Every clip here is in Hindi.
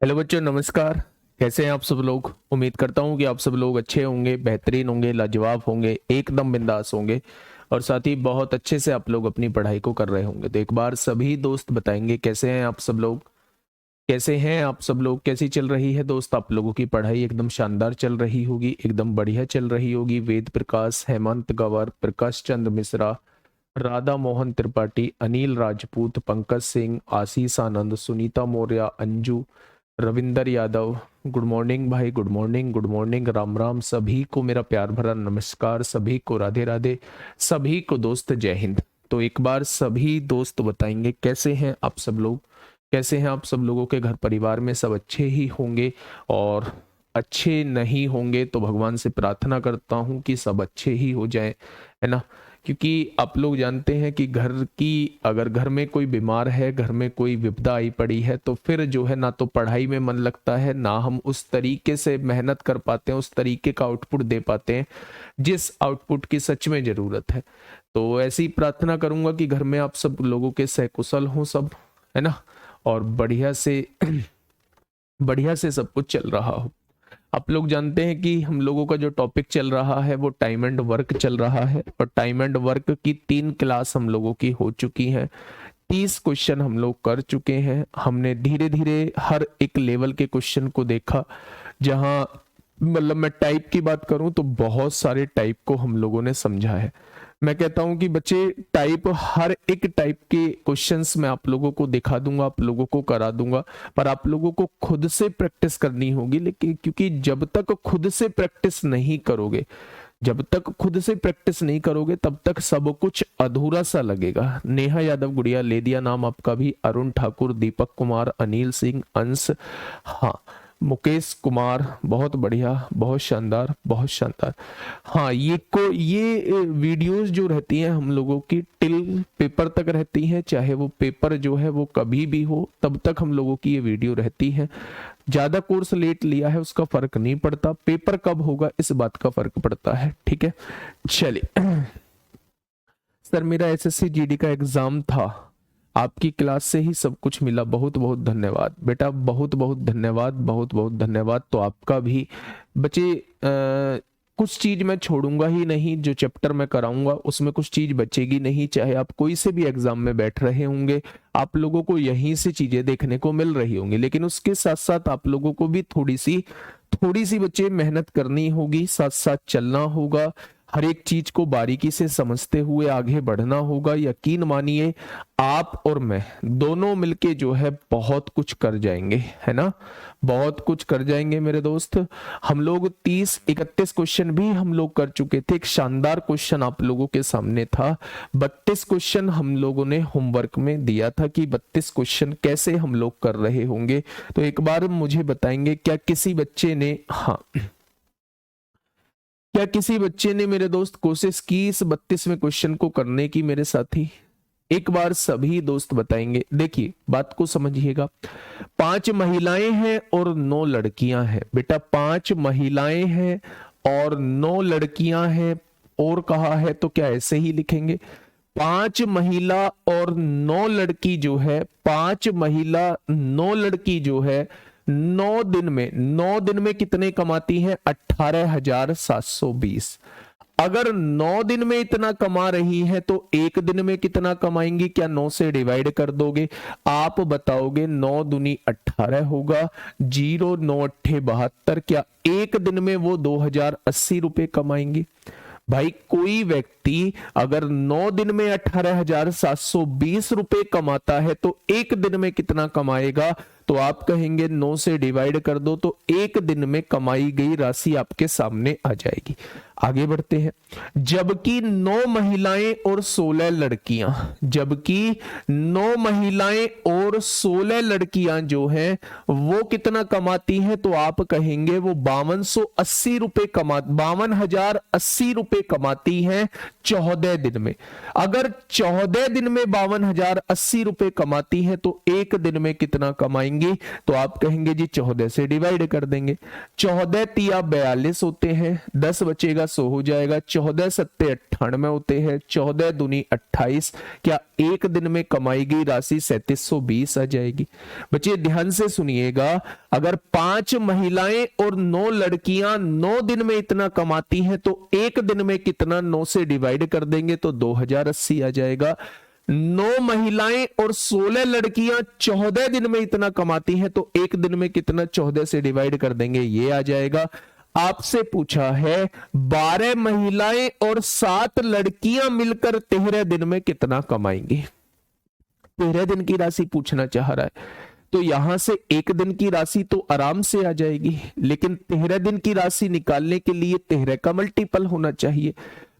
हेलो बच्चों, नमस्कार। कैसे हैं आप सब लोग? उम्मीद करता हूं कि आप सब लोग अच्छे होंगे, बेहतरीन होंगे, लाजवाब होंगे, एकदम बिंदास होंगे और साथ ही बहुत अच्छे से आप लोग अपनी पढ़ाई को कर रहे होंगे। तो एक बार सभी दोस्त बताएंगे कैसे हैं आप सब लोग? कैसे हैं आप सब लोग? कैसी चल रही है दोस्त आप लोगों की पढ़ाई? एकदम शानदार चल रही होगी, एकदम बढ़िया चल रही होगी। वेद प्रकाश, हेमंत गंवर, प्रकाश चंद्र मिश्रा, राधा मोहन त्रिपाठी, अनिल राजपूत, पंकज सिंह, आशीष आनंद, सुनीता मौर्य, अंजू, रविंदर यादव। गुड मॉर्निंग भाई, good morning, good morning, Ram Ram. सभी को मेरा प्यार भरा नमस्कार, सभी को राधे राधे, सभी को दोस्त जय हिंद। तो एक बार सभी दोस्त बताएंगे कैसे हैं आप सब लोग? कैसे हैं आप सब लोगों के घर परिवार में सब अच्छे ही होंगे? और अच्छे नहीं होंगे तो भगवान से प्रार्थना करता हूं कि सब अच्छे ही हो जाएं, है ना। क्योंकि आप लोग जानते हैं कि अगर घर में कोई बीमार है, घर में कोई विपदा आई पड़ी है, तो फिर जो है ना तो पढ़ाई में मन लगता है, ना हम उस तरीके से मेहनत कर पाते हैं, उस तरीके का आउटपुट दे पाते हैं जिस आउटपुट की सच में जरूरत है। तो ऐसी प्रार्थना करूंगा कि घर में आप सब लोगों के सकुशल हों सब, है ना, और बढ़िया से बढ़िया से सब कुछ चल रहा हो। आप लोग जानते हैं कि हम लोगों का जो टॉपिक चल रहा है वो टाइम एंड वर्क चल रहा है, और टाइम एंड वर्क की 3 क्लास हम लोगों की हो चुकी हैं। 30 क्वेश्चन हम लोग कर चुके हैं। हमने धीरे धीरे हर एक लेवल के क्वेश्चन को देखा। जहां मतलब मैं टाइप की बात करूं तो बहुत सारे टाइप को हम लोगों ने समझा है। मैं कहता हूं कि बच्चे, हर एक टाइप के क्वेश्चंस मैं आप लोगों को दिखा दूंगा, आप लोगों को करा दूंगा, पर आप लोगों को खुद से प्रैक्टिस करनी होगी। लेकिन क्योंकि जब तक खुद से प्रैक्टिस नहीं करोगे, तब तक सब कुछ अधूरा सा लगेगा। नेहा यादव गुड़िया, ले दिया नाम आपका भी। अरुण ठाकुर, दीपक कुमार, अनिल सिंह, अंश, हाँ, मुकेश कुमार, बहुत बढ़िया, बहुत शानदार, बहुत शानदार। हाँ, ये वीडियोस जो रहती हैं हम लोगों की टिल पेपर तक रहती हैं, चाहे वो पेपर जो है वो कभी भी हो, तब तक हम लोगों की ये वीडियो रहती है। ज्यादा कोर्स लेट लिया है उसका फर्क नहीं पड़ता, पेपर कब होगा इस बात का फर्क पड़ता है। ठीक है, चलिए। सर, मेरा एसएससी जीडी का एग्जाम था, आपकी क्लास से ही सब कुछ मिला। बहुत बहुत धन्यवाद बेटा, बहुत बहुत धन्यवाद, बहुत बहुत धन्यवाद। तो आपका भी बच्चे, कुछ चीज मैं छोड़ूंगा ही नहीं। जो चैप्टर मैं कराऊंगा उसमें कुछ चीज बचेगी नहीं। चाहे आप कोई से भी एग्जाम में बैठ रहे होंगे, आप लोगों को यहीं से चीजें देखने को मिल रही होंगी। लेकिन उसके साथ साथ आप लोगों को भी थोड़ी सी बच्चे मेहनत करनी होगी, साथ साथ चलना होगा, हर एक चीज को बारीकी से समझते हुए आगे बढ़ना होगा। यकीन मानिए, आप और मैं दोनों मिलके जो है बहुत कुछ कर जाएंगे, है ना, बहुत कुछ कर जाएंगे मेरे दोस्त। हम लोग 30-31 क्वेश्चन भी हम लोग कर चुके थे। एक शानदार क्वेश्चन आप लोगों के सामने था। 32 क्वेश्चन हम लोगों ने होमवर्क में दिया था कि 32 क्वेश्चन कैसे हम लोग कर रहे होंगे। तो एक बार मुझे बताएंगे, क्या किसी बच्चे ने, हाँ, क्या किसी बच्चे ने मेरे दोस्त कोशिश की इस 32वें क्वेश्चन को करने की मेरे साथी? एक बार सभी दोस्त बताएंगे। देखिए, बात को समझिएगा। 5 महिलाएं हैं और 9 लड़कियां हैं बेटा। 5 महिलाएं हैं और 9 लड़कियां हैं। और कहा है तो क्या ऐसे ही लिखेंगे? 5 महिला और 9 लड़की जो है, 5 महिला 9 लड़की जो है, 9 दिन में कितने कमाती हैं? 18,720। अगर 9 दिन में इतना कमा रही है तो एक दिन में कितना कमाएंगी? क्या 9 से डिवाइड कर दोगे? आप बताओगे 9 दूनी 18 होगा, 0 9 8 72। क्या एक दिन में वो 2,080 रुपए कमाएंगी? भाई, कोई व्यक्ति अगर 9 दिन में 18,720 रुपए कमाता है तो एक दिन में कितना कमाएगा? तो आप कहेंगे 9 से डिवाइड कर दो, तो एक दिन में कमाई गई राशि आपके सामने आ जाएगी। आगे बढ़ते हैं। जबकि 9 महिलाएं और 16 लड़कियां, जबकि 9 महिलाएं और 16 लड़कियां जो हैं वो कितना कमाती हैं? तो आप कहेंगे वो 5280 रुपए 52,080 रुपए कमाती हैं 14 दिन में। अगर 14 दिन में 52,080 रुपए कमाती हैं तो एक दिन में कितना कमाएंगी? तो आप कहेंगे जी 14 से डिवाइड कर देंगे। 14 तिया 42 होते हैं, 10 बचेगा 100 हो जाएगा, 14 सत्ते 98 होते हैं, 14 दूनी 28, क्या एक दिन में कमाई गई राशि 3720 आ जाएगी। बच्चे ध्यान से सुनिएगा, अगर 5 महिलाएं और 9 लड़कियां 9 दिन में इतना कमाती हैं तो एक दिन में कितना, 9 से डिवाइड कर देंगे तो 2080 आ जाएगा। 9 महिलाएं और 16 लड़कियां 14 दिन में इतना कमाती हैं तो एक दिन में कितना, 14 से डिवाइड कर देंगे, ये आ जाएगा। आपसे पूछा है 12 महिलाएं और 7 लड़कियां मिलकर 13 दिन में कितना कमाएंगी। 13 दिन की राशि पूछना चाह रहा है, तो यहां से एक दिन की राशि तो आराम से आ जाएगी, लेकिन 13 दिन की राशि निकालने के लिए 13 का मल्टीपल होना चाहिए।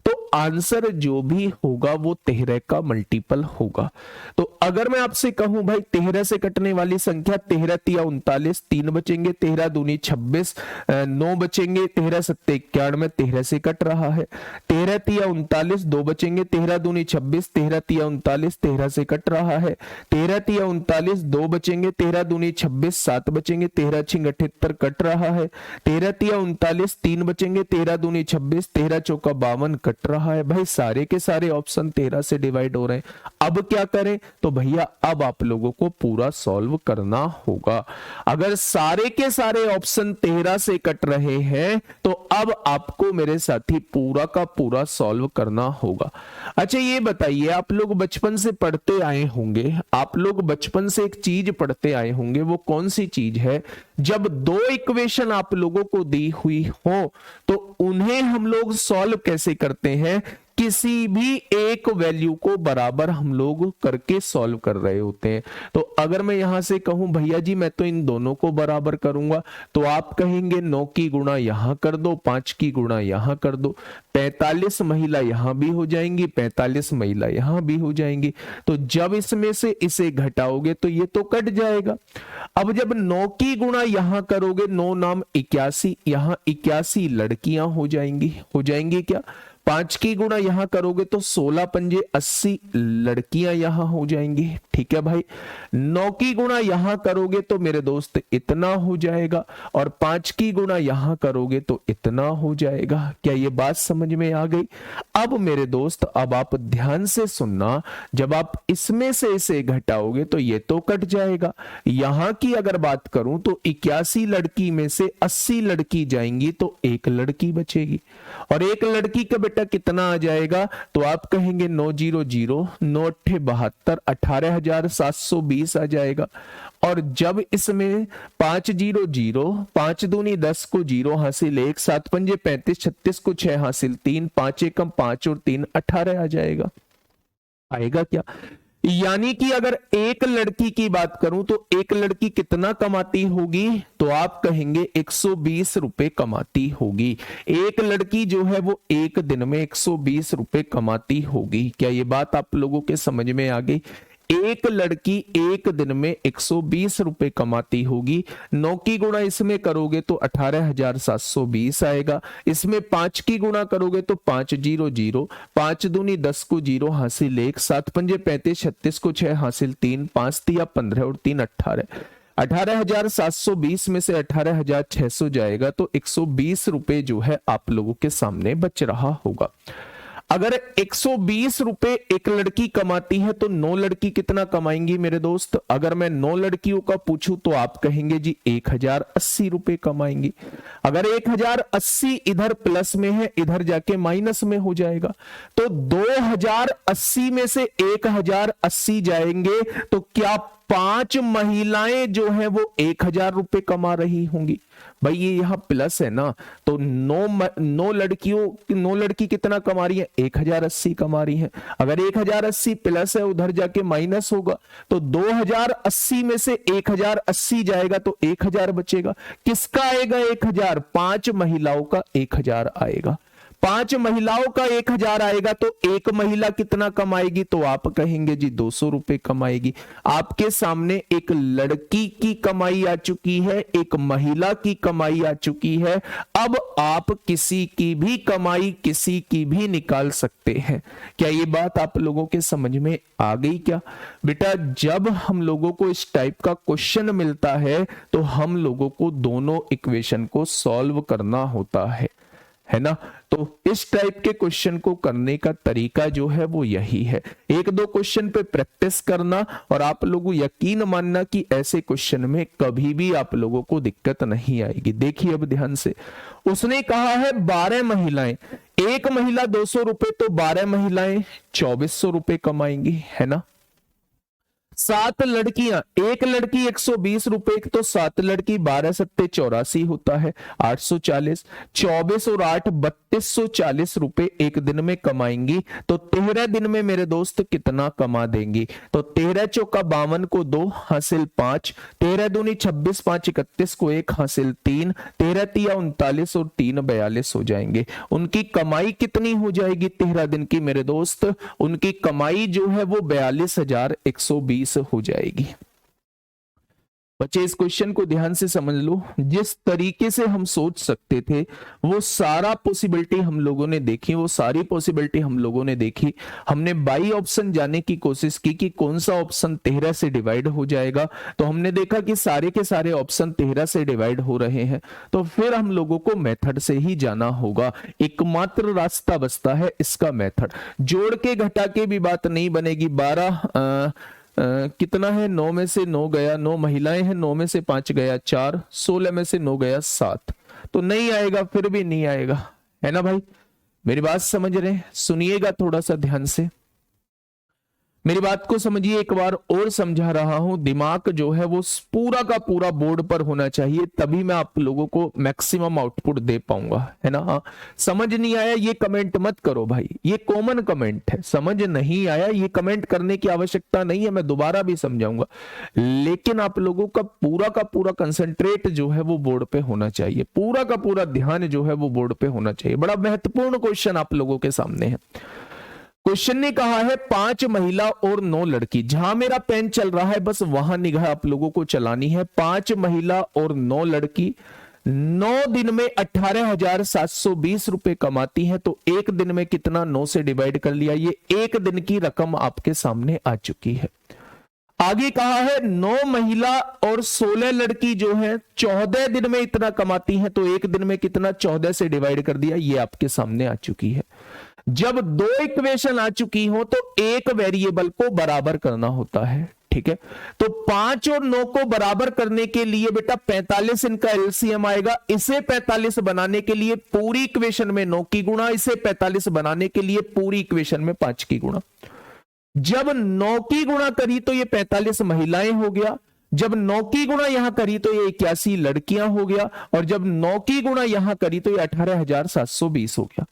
तो आंसर जो भी होगा वो 13 का मल्टीपल होगा। तो अगर मैं आपसे कहूं भाई 13 से कटने वाली संख्या, 13 तिया 39, 3 बचेंगे, 13 दूनी 26, 9 बचेंगे, 13 सत्ते 91, 13 से कट रहा है। 13 तिया 39, 2 बचेंगे, 13 दूनी 26, 13 तिया 39, 13 से कट रहा है। 13 तिया 39, 2 बचेंगे, 13 दूनी 26, 7 बचेंगे, 13 छिंग 78 कट रहा है। 13 तिया 39, 3 बचेंगे, 13 दूनी 26, 13 चौका 52 कट रहा है। भाई सारे के सारे ऑप्शन 13 से डिवाइड हो रहे हैं। अब क्या करें, तो भैया अब आप लोगों को पूरा सॉल्व करना होगा। अगर सारे के सारे ऑप्शन 13 से कट रहे हैं तो अब आपको मेरे साथी पूरा का पूरा सॉल्व करना होगा। अच्छा ये बताइए, आप लोग बचपन से पढ़ते आए होंगे, आप लोग बचपन से एक चीज पढ़ते आए होंगे, वो कौन सी चीज है, जब 2 इक्वेशन आप लोगों को दी हुई हो तो उन्हें हम लोग सॉल्व कैसे करते हैं, किसी भी एक वैल्यू को बराबर हम लोग करके सॉल्व कर रहे होते हैं। तो अगर मैं यहां से कहूं भैया जी मैं तो इन दोनों को बराबर करूंगा, तो आप कहेंगे 9 की गुणा यहां कर दो, 5 की गुणा यहां कर दो, 45 महिला यहां भी हो जाएंगी, 45 महिला यहां भी हो जाएंगी। तो जब इसमें से इसे घटाओगे तो ये तो कट जाएगा। अब जब 9 की गुणा यहां करोगे, 9 नाम 81, यहां 81 लड़कियां हो जाएंगी क्या। 5 की गुणा यहां करोगे तो 16 पंजे 80 लड़कियां यहां हो जाएंगी। ठीक है भाई, 9 की गुणा यहां करोगे तो मेरे दोस्त इतना हो जाएगा, और 5 की गुणा यहां करोगे तो इतना हो जाएगा। क्या ये बात समझ में आ गई। अब मेरे दोस्त अब आप ध्यान से सुनना, जब आप इसमें से इसे घटाओगे तो ये तो कट जाएगा। यहां की अगर बात करूं तो 81 लड़की में से 80 लड़की जाएंगी तो एक लड़की बचेगी, और एक लड़की का बेटा कितना आ जाएगा, तो आप कहेंगे 900, 9 72, 18,720 आ जाएगा। और जब इसमें 500, 5 दूनी 10 को 0 हासिल 1, 7 पंजे 35, 36 को 6 हासिल 3, 5 एकम 5 और 3 18 आ जाएगा। आएगा क्या। यानी कि अगर एक लड़की की बात करूं तो एक लड़की कितना कमाती होगी, तो आप कहेंगे 120 रुपए कमाती होगी। एक लड़की जो है वो एक दिन में 120 रुपए कमाती होगी। क्या ये बात आप लोगों के समझ में आ गई। एक लड़की एक दिन में 120 रुपए कमाती होगी। 9 की गुणा इसमें करोगे तो 18,720 आएगा। इसमें 5 की गुणा करोगे तो 500, 5 दूनी 10 को 0 हासिल 1, 7 पंजे 35, 36 को 6 हासिल 3, 5 तिया 15 और 3 18, 18,720 में से 18,600 जाएगा तो 120 रुपए जो है आप लोगों के सामने बच रहा होगा। अगर 120 रुपए एक लड़की कमाती है तो 9 लड़की कितना कमाएंगी मेरे दोस्त। अगर मैं 9 लड़कियों का पूछूं तो आप कहेंगे जी 1080 रुपए कमाएंगी। अगर 1080 इधर प्लस में है, इधर जाके माइनस में हो जाएगा, तो 2080 में से 1080 जाएंगे तो क्या 5 महिलाएं जो है वो 1000 रुपए कमा रही होंगी। भाई ये यहां प्लस है ना, तो 9 लड़की कितना कमा रही है, 1080 कमा रही है। अगर 1080 प्लस है, उधर जाके माइनस होगा, तो 2080 में से 1080 जाएगा तो 1000 बचेगा। किसका आएगा 1000, 5 महिलाओं का 1000 आएगा। 5 महिलाओं का 1000 आएगा तो एक महिला कितना कमाएगी, तो आप कहेंगे जी 200 रुपए कमाएगी। आपके सामने एक लड़की की कमाई आ चुकी है, एक महिला की कमाई आ चुकी है। अब आप किसी की भी कमाई किसी की भी निकाल सकते हैं। क्या ये बात आप लोगों के समझ में आ गई क्या। बेटा जब हम लोगों को इस टाइप का क्वेश्चन मिलता है तो हम लोगों को दोनों इक्वेशन को सॉल्व करना होता है है ना। तो इस टाइप के क्वेश्चन को करने का तरीका जो है वो यही है, एक दो क्वेश्चन पे प्रैक्टिस करना और आप लोगों यकीन मानना कि ऐसे क्वेश्चन में कभी भी आप लोगों को दिक्कत नहीं आएगी। देखिए अब ध्यान से, उसने कहा है 12 महिलाएं, एक महिला 200 रुपए, तो 12 महिलाएं 2400 रुपए कमाएंगी, है ना। 7 लड़कियां, एक लड़की 120 रुपए, तो 7 लड़की 12 सत्ते 84 होता है 840, 24 और 8 3240 रुपए एक दिन में कमाएंगी। तो 13 दिन में मेरे दोस्त कितना कमा देंगी? तो 13 चौका 52 को 2 हासिल 5, 13 दूनी 26, 5 31 को 1 हासिल 3, 13 तिया 39 और 3 42 हो जाएंगे। उनकी कमाई कितनी हो जाएगी 13 दिन की मेरे दोस्त? उनकी कमाई जो है वो 42,120 हो जाएगी। बच्चे इस क्वेश्चन को ध्यान से समझ लो, जिस तरीके से हम सोच सकते थे वो सारा पॉसिबिलिटी हम लोगों ने देखी, वो सारी पॉसिबिलिटी हम लोगों ने देखी। हमने बाई ऑप्शन जाने की कोशिश की कि कौन सा ऑप्शन 13 से डिवाइड हो जाएगा, तो हमने देखा कि सारे के सारे ऑप्शन 13 से डिवाइड हो रहे हैं। तो फिर हम लोगों को मेथड से ही जाना होगा, एकमात्र रास्ता बचता है इसका मेथड। जोड़ के घटा के भी बात नहीं बनेगी। 12 कितना है, 9 में से 9 गया, 9 महिलाएं हैं, 9 में से 5 गया 4, 16 में से 9 गया 7, तो नहीं आएगा, फिर भी नहीं आएगा, है ना भाई। मेरी बात समझ रहे हैं? सुनिएगा थोड़ा सा ध्यान से, मेरी बात को समझिए, एक बार और समझा रहा हूं। दिमाग जो है वो पूरा का पूरा बोर्ड पर होना चाहिए, तभी मैं आप लोगों को मैक्सिमम आउटपुट दे पाऊंगा, है ना। हाँ, समझ नहीं आया ये कमेंट मत करो भाई, ये कॉमन कमेंट है। समझ नहीं आया ये कमेंट करने की आवश्यकता नहीं है, मैं दोबारा भी समझाऊंगा, लेकिन आप लोगों का पूरा कंसंट्रेट जो है वो बोर्ड पे होना चाहिए, पूरा का पूरा ध्यान जो है वो बोर्ड पे होना चाहिए। बड़ा महत्वपूर्ण क्वेश्चन आप लोगों के सामने है। क्वेश्चन ने कहा है 5 महिला और 9 लड़की, जहां मेरा पेन चल रहा है बस वहां निगाह आप लोगों को चलानी है। 5 महिला और 9 लड़की 9 दिन में 18,720 रुपए कमाती हैं, तो एक दिन में कितना? 9 से डिवाइड कर लिया, ये एक दिन की रकम आपके सामने आ चुकी है। आगे कहा है 9 महिला और 16 लड़की जो है 14 दिन में इतना कमाती हैं, तो एक दिन में कितना? 14 से डिवाइड कर दिया, ये आपके सामने आ चुकी है। जब 2 इक्वेशन आ चुकी हो तो एक वेरिएबल को बराबर करना होता है, ठीक है। तो 5 और 9 को बराबर करने के लिए बेटा 45 इनका एलसीएम आएगा। इसे 45 बनाने के लिए पूरी इक्वेशन में 9 की गुणा, इसे 45 बनाने के लिए पूरी इक्वेशन में 5 की गुणा। जब 9 की गुणा करी तो ये 45 महिलाएं हो गया, जब 9 की गुणा यहां करी तो ये 81 लड़कियां हो गया, और जब 9 की गुणा यहां करी तो ये 18,720 हो गया।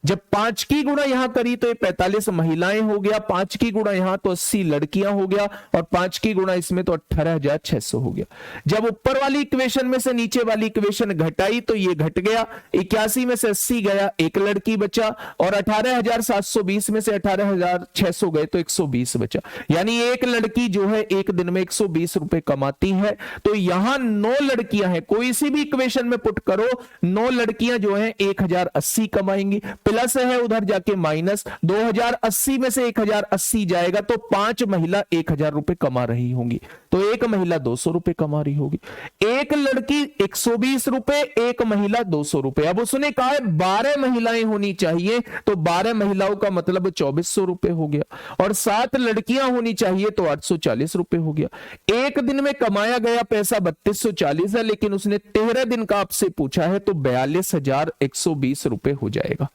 जब 5 की गुणा यहां करी तो ये 45 महिलाएं हो गया, 5 की गुणा यहां तो 80 लड़कियां हो गया, और 5 की गुणा इसमें तो 18,600 हो गया। जब ऊपर वाली इक्वेशन में से नीचे वाली इक्वेशन घटाई तो ये घट गया, 81 में से 80 गया, एक लड़की बचा, और 18,720 में से 18,600 गए तो 120 बचा। यानी एक लड़की जो है एक दिन में 120 रुपए कमाती है। तो यहां 9 लड़कियां हैं, कोई सी भी इक्वेशन में पुट करो, 9 लड़कियां जो है 1080 कमाएंगी, प्लस है उधर जाके माइनस, 2080 में से 1080 जाएगा तो 5 महिला 1000 रुपए कमा रही होंगी, तो एक महिला 200 रुपए कमा रही होगी। एक लड़की 120 रुपए, एक महिला 200 रुपए। अब उसने कहा है 12 महिलाएं होनी चाहिए, तो 12 महिलाओं का मतलब 2400 रुपए हो गया, और 7 लड़कियां होनी चाहिए तो 840 रुपए हो गया। एक दिन में कमाया गया पैसा 3240 है, लेकिन उसने 13 दिन का आपसे पूछा है, तो 42,120 रुपए हो जाएगा।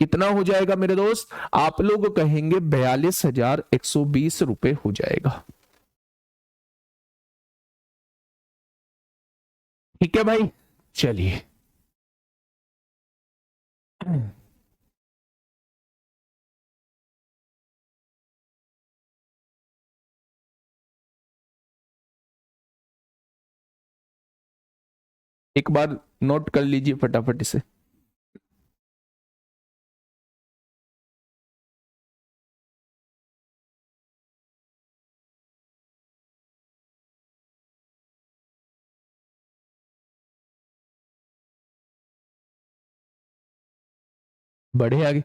कितना हो जाएगा मेरे दोस्त? आप लोग कहेंगे 42,120 रुपए हो जाएगा। ठीक है भाई, चलिए एक बार नोट कर लीजिए फटाफट से। बढ़े आगे,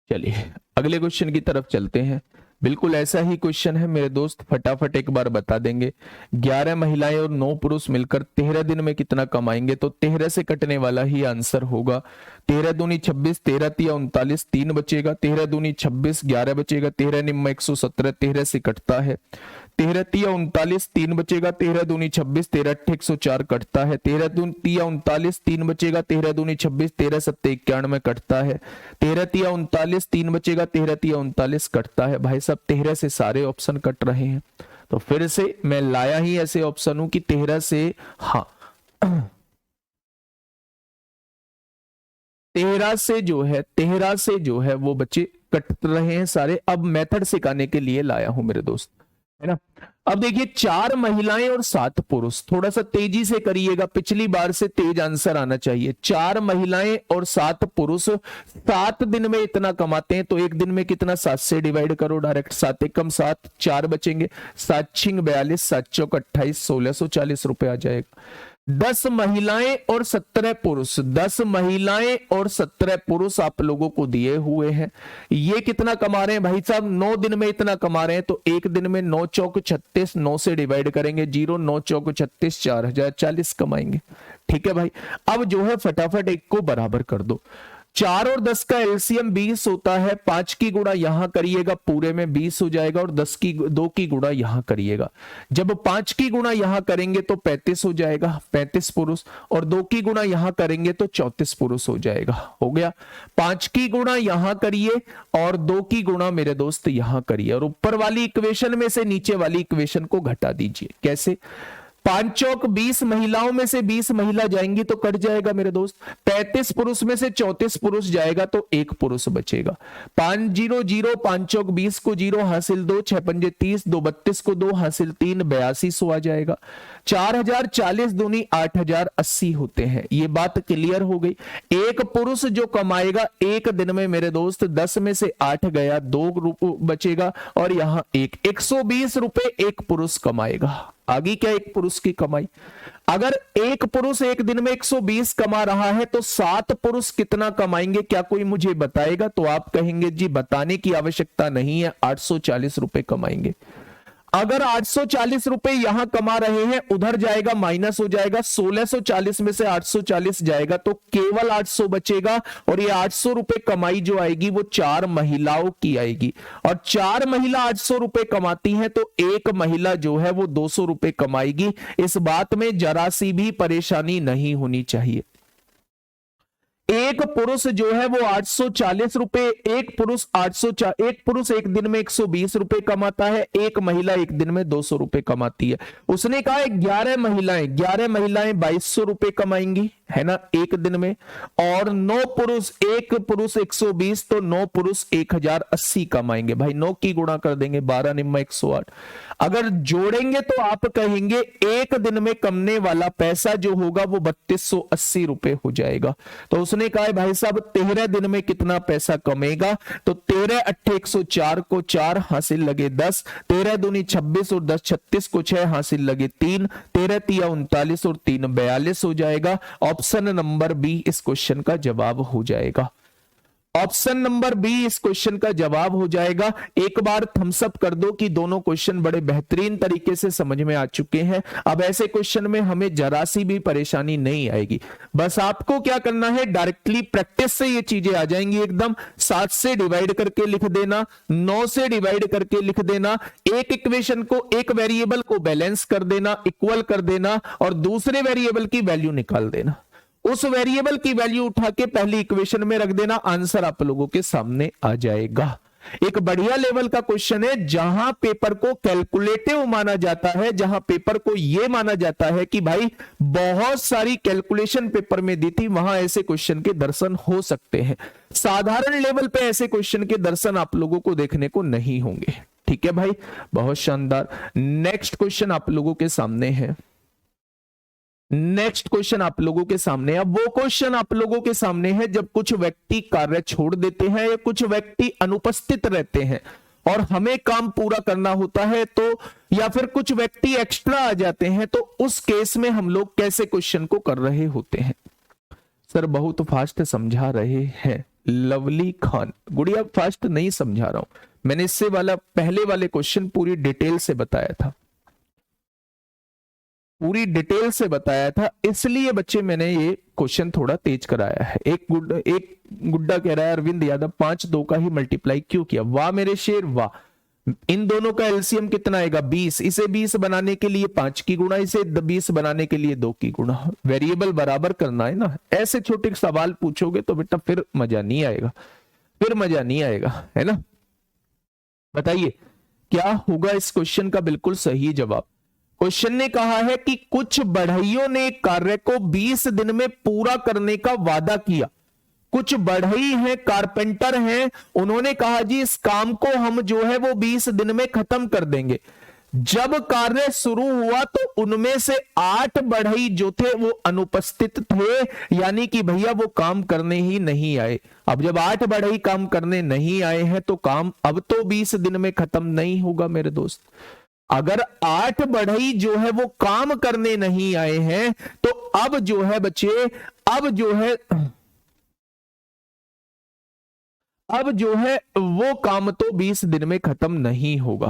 चलिए अगले क्वेश्चन की तरफ चलते हैं। बिल्कुल ऐसा ही क्वेश्चन है मेरे दोस्त, फटाफट एक बार बता देंगे। 11 महिलाएं और 9 पुरुष मिलकर 13 दिन में कितना कमाएंगे, तो 13 से कटने वाला ही आंसर होगा। 13 दूनी 26, 13 तिया 39, 3 बचेगा, 13 दूनी 26, 11 बचेगा, 13 निम्मा 117, 13 से कटता है, 13 तिया 39, 3 बचेगा, 13 दूनी 26, 13 अट्ठे 104 कटता है, 13 तिया 39, 3 बचेगा, 13 दूनी 26, 13 सत्ते 91 कटता है, 13 तिया 39, 3 बचेगा, 13 तिया 39 कटता है। भाई साहब 13 से सारे ऑप्शन कट रहे हैं, तो फिर से मैं लाया ही ऐसे ऑप्शन हूं कि 13 से, हाँ 13 से जो है वो बच्चे कट रहे हैं सारे। अब मेथड सिखाने के लिए लाया हूं मेरे दोस्त, है ना। अब देखिए 4 महिलाएं और 7 पुरुष, थोड़ा सा तेजी से करिएगा, पिछली बार से तेज आंसर आना चाहिए। 4 महिलाएं और 7 पुरुष 7 दिन में इतना कमाते हैं, तो एक दिन में कितना, 7 से डिवाइड करो डायरेक्ट, 7 एकम 7, 4 बचेंगे, 7 छिंग 42, 7 चौक 28, 1640 रुपए आ जाएगा। 10 महिलाएं और 17 पुरुष, 10 महिलाएं और 17 पुरुष आप लोगों को दिए हुए हैं। ये कितना कमा रहे हैं भाई साहब, 9 दिन में इतना कमा रहे हैं, तो एक दिन में 9 चौक 36, 9 से डिवाइड करेंगे 0, 9 चौक 36, 4040 कमाएंगे। ठीक है भाई, अब जो है फटाफट एक को बराबर कर दो। 4 और 10 का एलसीएम 20 होता है, 5 की गुणा यहां करिएगा, पूरे में 20 हो जाएगा, और 2 की गुणा यहां करिएगा। जब 5 की गुणा यहां करेंगे तो 35 हो जाएगा, 35 पुरुष, और 2 की गुणा यहां करेंगे तो 34 पुरुष हो जाएगा। हो गया, 5 की गुणा यहां करिए और 2 की गुणा मेरे दोस्त यहां करिए, और ऊपर वाली इक्वेशन में से नीचे वाली इक्वेशन को घटा दीजिए। कैसे, 5 चौक 20 महिलाओं में से 20 महिला जाएंगी तो कट जाएगा मेरे दोस्त, 35 पुरुष में से 34 पुरुष जाएगा तो 1 पुरुष बचेगा। 5 0 0, 5 चौक 20 को 0 हासिल 2, 6 पंजे 30, 2 32 को 2 हासिल 3, 8200 आ जाएगा। 4040 दूनी 8080 होते हैं। ये बात क्लियर हो गई। एक पुरुष जो कमाएगा एक दिन में मेरे दोस्त, 10 में से 8 गया, 2 बचेगा, और यहां 120 रुपए एक पुरुष कमाएगा। आगे क्या, एक पुरुष की कमाई, अगर एक पुरुष एक दिन में 120 कमा रहा है तो 7 पुरुष कितना कमाएंगे, क्या कोई मुझे बताएगा? तो आप कहेंगे जी बताने की आवश्यकता नहीं है, 840 रुपए कमाएंगे। अगर 840 रुपए यहां कमा रहे हैं, उधर जाएगा माइनस हो जाएगा, 1640 में से 840 जाएगा तो केवल 800 बचेगा, और ये 800 रुपए कमाई जो आएगी वो 4 महिलाओं की आएगी, और 4 महिला 800 रुपए कमाती हैं तो एक महिला जो है वो 200 रुपए कमाएगी। इस बात में जरा सी भी परेशानी नहीं होनी चाहिए। एक पुरुष जो है वो 840 रुपए, एक पुरुष एक दिन में 120 रुपए कमाता है, एक महिला एक दिन में 200 रुपए कमाती है। उसने कहा है 11 महिलाएं 2200 रुपए कमाएंगी, है ना, एक दिन में, और 9 पुरुष, एक पुरुष 120 तो 9 पुरुष 1080 कमाएंगे। भाई 9 की गुणा कर देंगे, 12 निम्मा 108, अगर जोड़ेंगे तो आप कहेंगे एक दिन में कमने वाला पैसा जो होगा वो 3280 रुपए हो जाएगा। तो उसने कहा है भाई साहब 13 दिन में कितना पैसा कमेगा, तो 13 अट्ठे 104 को 4 हासिल लगे 10, 13 दूनी 26 और 10 36 को 6 हासिल लगे 3, 13 तिया 39 और 3 42 हो जाएगा। ऑप्शन नंबर बी इस क्वेश्चन का जवाब हो जाएगा। ऑप्शन नंबर बी इस क्वेश्चन का जवाब हो जाएगा। एक बार थम्स अप कर दो कि दोनों क्वेश्चन बड़े बेहतरीन तरीके से समझ में आ चुके हैं। अब ऐसे क्वेश्चन में हमें जरा सी भी परेशानी नहीं आएगी। बस आपको क्या करना है, डायरेक्टली प्रैक्टिस से ये चीजें आ जाएंगी एकदम। 7 से डिवाइड करके लिख देना, 9 से डिवाइड करके लिख देना, एक इक्वेशन को, एक वेरिएबल को बैलेंस कर देना, इक्वल कर देना, और दूसरे वेरिएबल की वैल्यू निकाल देना। उस वेरिएबल की वैल्यू उठा के पहली इक्वेशन में रख देना, आंसर आप लोगों के सामने आ जाएगा। एक बढ़िया लेवल का क्वेश्चन है, जहां पेपर को कैलकुलेटिव माना जाता है, जहां पेपर को यह माना जाता है कि भाई बहुत सारी कैलकुलेशन पेपर में दी थी, वहां ऐसे क्वेश्चन के दर्शन हो सकते हैं। साधारण लेवल पे ऐसे क्वेश्चन के दर्शन आप लोगों को देखने को नहीं होंगे। ठीक है भाई, बहुत शानदार। नेक्स्ट क्वेश्चन आप लोगों के सामने है। नेक्स्ट क्वेश्चन आप लोगों के सामने, अब वो क्वेश्चन आप लोगों के सामने है जब कुछ व्यक्ति कार्य छोड़ देते हैं या कुछ व्यक्ति अनुपस्थित रहते हैं और हमें काम पूरा करना होता है, तो या फिर कुछ व्यक्ति एक्स्ट्रा आ जाते हैं, तो उस केस में हम लोग कैसे क्वेश्चन को कर रहे होते हैं। सर बहुत फास्ट समझा रहे हैं, लवली खान, गुड़िया फास्ट नहीं समझा रहा हूं, मैंने इससे वाला पहले वाले क्वेश्चन पूरी डिटेल से बताया था, पूरी डिटेल से बताया था, इसलिए बच्चे मैंने ये क्वेश्चन थोड़ा तेज कराया है। एक गुड्डा कह रहा है अरविंद यादव 5 का ही मल्टीप्लाई क्यों किया? वाह मेरे शेर वाह। इन दोनों का एलसीएम कितना आएगा? 20। इसे 20 बनाने के लिए 5 की गुणा, इसे 20 बनाने के लिए 2 की गुणा। वेरिएबल बराबर करना है ना। ऐसे छोटे सवाल पूछोगे तो बेटा फिर मजा नहीं आएगा, फिर मजा नहीं आएगा, है ना। बताइए क्या होगा इस क्वेश्चन का बिल्कुल सही जवाब। क्वेश्चन ने कहा है कि कुछ बढ़इयों ने कार्य को 20 दिन में पूरा करने का वादा किया। कुछ बढ़ई हैं, कारपेंटर हैं, उन्होंने कहा जी इस काम को हम जो है वो 20 दिन में खत्म कर देंगे। जब कार्य शुरू हुआ तो उनमें से 8 बढ़ई जो थे वो अनुपस्थित थे, यानी कि भैया वो काम करने ही नहीं आए। अब जब 8 बढ़ई काम करने नहीं आए हैं तो काम अब तो 20 दिन में खत्म नहीं होगा मेरे दोस्त। अगर 8 बढ़ई जो है वो काम करने नहीं आए हैं तो अब जो है बच्चे, अब जो है वो काम तो 20 दिन में खत्म नहीं होगा।